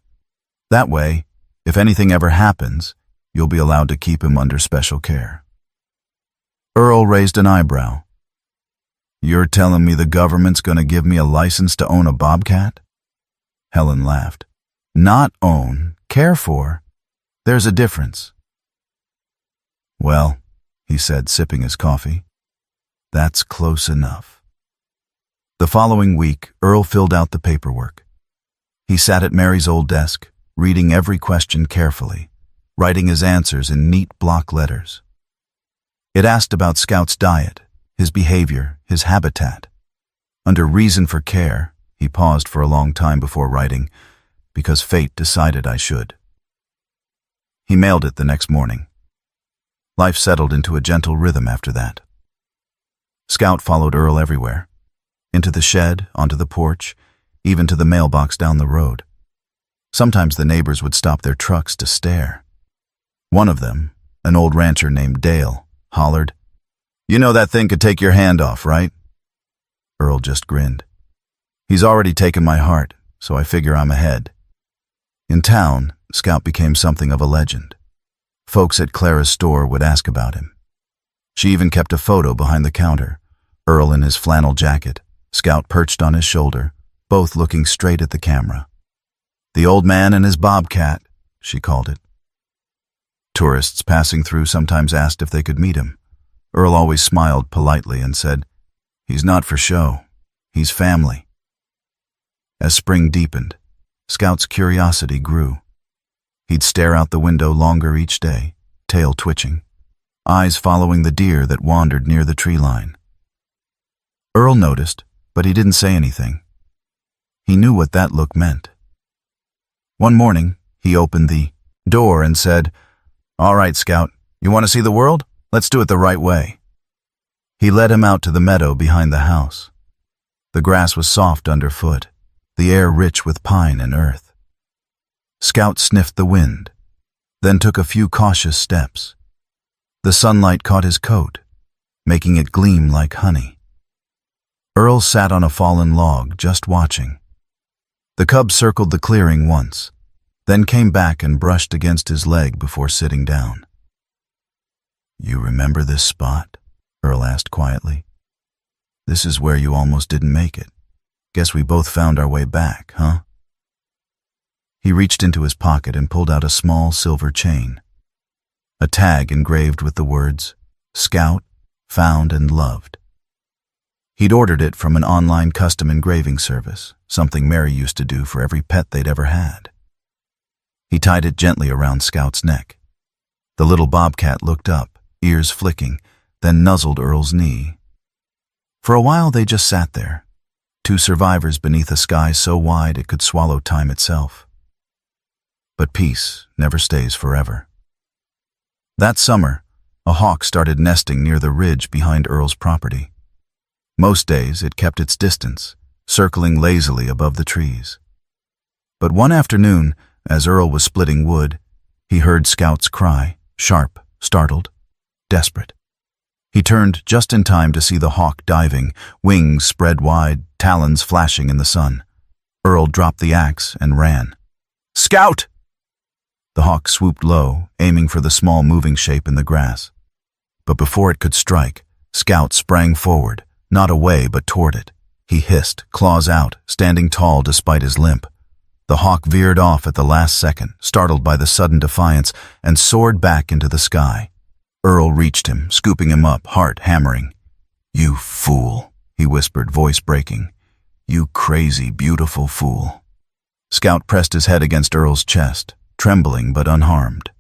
That way, if anything ever happens, you'll be allowed to keep him under special care." Earl raised an eyebrow. "You're telling me the government's going to give me a license to own a bobcat?" Helen laughed. "Not own, care for. There's a difference." "Well," he said, sipping his coffee, "that's close enough." The following week, Earl filled out the paperwork. He sat at Mary's old desk, reading every question carefully, writing his answers in neat block letters. It asked about Scout's diet, his behavior, his habitat. Under reason for care, he paused for a long time before writing, "Because fate decided I should." He mailed it the next morning. Life settled into a gentle rhythm after that. Scout followed Earl everywhere. Into the shed, onto the porch, even to the mailbox down the road. Sometimes the neighbors would stop their trucks to stare. One of them, an old rancher named Dale, hollered, "You know that thing could take your hand off, right?" Earl just grinned. "He's already taken my heart, so I figure I'm ahead." In town, Scout became something of a legend. Folks at Clara's store would ask about him. She even kept a photo behind the counter, Earl in his flannel jacket, Scout perched on his shoulder, both looking straight at the camera. "The old man and his bobcat," she called it. Tourists passing through sometimes asked if they could meet him. Earl always smiled politely and said, "He's not for show. He's family." As spring deepened, Scout's curiosity grew. He'd stare out the window longer each day, tail twitching, eyes following the deer that wandered near the tree line. Earl noticed, but he didn't say anything. He knew what that look meant. One morning, he opened the door and said, "All right, Scout, you want to see the world? Let's do it the right way." He led him out to the meadow behind the house. The grass was soft underfoot, the air rich with pine and earth. Scout sniffed the wind, then took a few cautious steps. The sunlight caught his coat, making it gleam like honey. Earl sat on a fallen log, just watching. The cub circled the clearing once, then came back and brushed against his leg before sitting down. "You remember this spot?" Earl asked quietly. "This is where you almost didn't make it. Guess we both found our way back, huh?" He reached into his pocket and pulled out a small silver chain. A tag engraved with the words, "Scout, found and loved." He'd ordered it from an online custom engraving service, something Mary used to do for every pet they'd ever had. He tied it gently around Scout's neck. The little bobcat looked up, ears flicking, then nuzzled Earl's knee. For a while they just sat there, two survivors beneath a sky so wide it could swallow time itself. But peace never stays forever. That summer, a hawk started nesting near the ridge behind Earl's property. Most days it kept its distance, circling lazily above the trees. But one afternoon, as Earl was splitting wood, he heard Scout's cry, sharp, startled, desperate. He turned just in time to see the hawk diving, wings spread wide, talons flashing in the sun. Earl dropped the axe and ran. "Scout!" The hawk swooped low, aiming for the small moving shape in the grass. But before it could strike, Scout sprang forward, not away but toward it. He hissed, claws out, standing tall despite his limp. The hawk veered off at the last second, startled by the sudden defiance, and soared back into the sky. Earl reached him, scooping him up, heart hammering. "You fool," he whispered, voice breaking. "You crazy, beautiful fool." Scout pressed his head against Earl's chest, trembling but unharmed.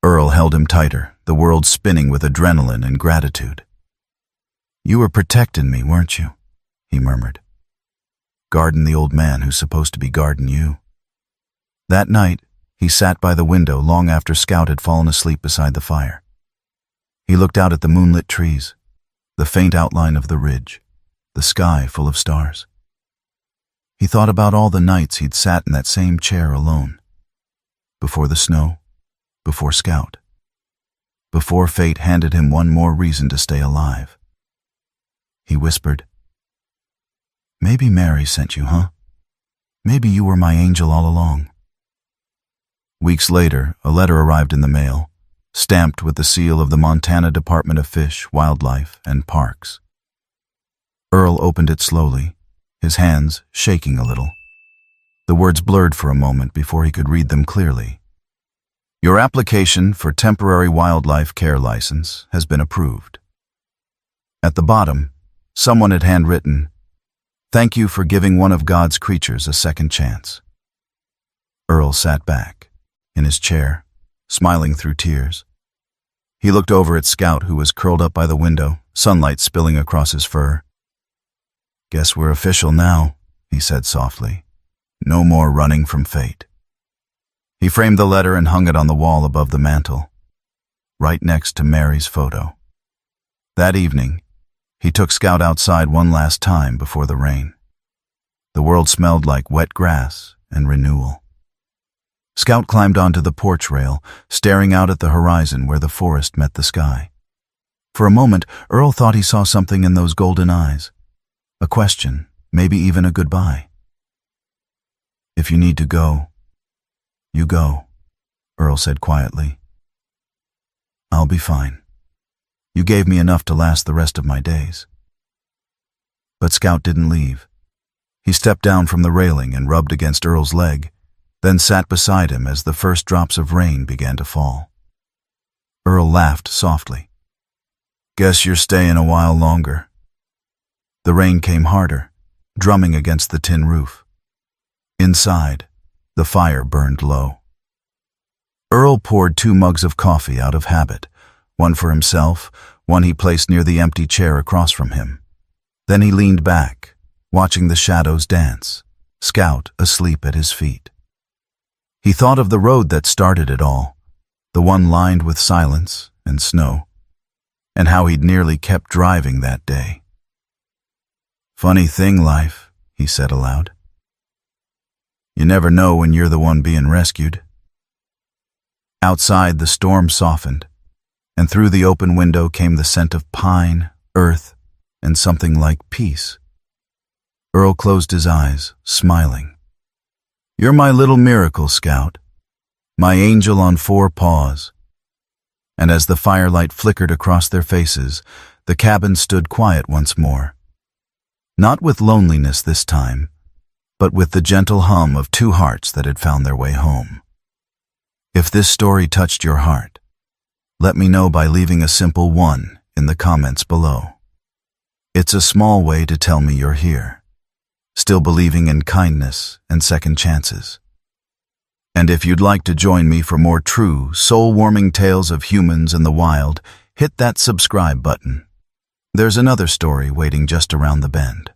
Earl held him tighter, the world spinning with adrenaline and gratitude. "You were protecting me, weren't you?" he murmured. "Guarding the old man who's supposed to be guarding you." That night, he sat by the window long after Scout had fallen asleep beside the fire. He looked out at the moonlit trees, the faint outline of the ridge, the sky full of stars. He thought about all the nights he'd sat in that same chair alone. Before the snow, before Scout, before fate handed him one more reason to stay alive. He whispered, "Maybe Mary sent you, huh? Maybe you were my angel all along." Weeks later, a letter arrived in the mail, stamped with the seal of the Montana Department of Fish, Wildlife, and Parks. Earl opened it slowly, his hands shaking a little. The words blurred for a moment before he could read them clearly. "Your application for temporary wildlife care license has been approved." At the bottom, someone had handwritten, "Thank you for giving one of God's creatures a second chance." Earl sat back, in his chair, smiling through tears. He looked over at Scout, who was curled up by the window, sunlight spilling across his fur. "Guess we're official now," he said softly. "No more running from fate." He framed the letter and hung it on the wall above the mantel, right next to Mary's photo. That evening, he took Scout outside one last time before the rain. The world smelled like wet grass and renewal. Scout climbed onto the porch rail, staring out at the horizon where the forest met the sky. For a moment, Earl thought he saw something in those golden eyes. A question, maybe even a goodbye. "If you need to go, you go," Earl said quietly. "I'll be fine. You gave me enough to last the rest of my days." But Scout didn't leave. He stepped down from the railing and rubbed against Earl's leg, then sat beside him as the first drops of rain began to fall. Earl laughed softly. "Guess you're staying a while longer." The rain came harder, drumming against the tin roof. Inside, the fire burned low. Earl poured 2 mugs of coffee out of habit, one for himself, one he placed near the empty chair across from him. Then he leaned back, watching the shadows dance, Scout asleep at his feet. He thought of the road that started it all, the one lined with silence and snow, and how he'd nearly kept driving that day. "Funny thing, life," he said aloud. "You never know when you're the one being rescued." Outside, the storm softened, and through the open window came the scent of pine, earth, and something like peace. Earl closed his eyes, smiling. "You're my little miracle, Scout. My angel on 4 paws." And as the firelight flickered across their faces, the cabin stood quiet once more. Not with loneliness this time, but with the gentle hum of 2 hearts that had found their way home. If this story touched your heart, let me know by leaving a simple 1 in the comments below. It's a small way to tell me you're here, still believing in kindness and second chances. And if you'd like to join me for more true, soul-warming tales of humans in the wild, hit that subscribe button. There's another story waiting just around the bend.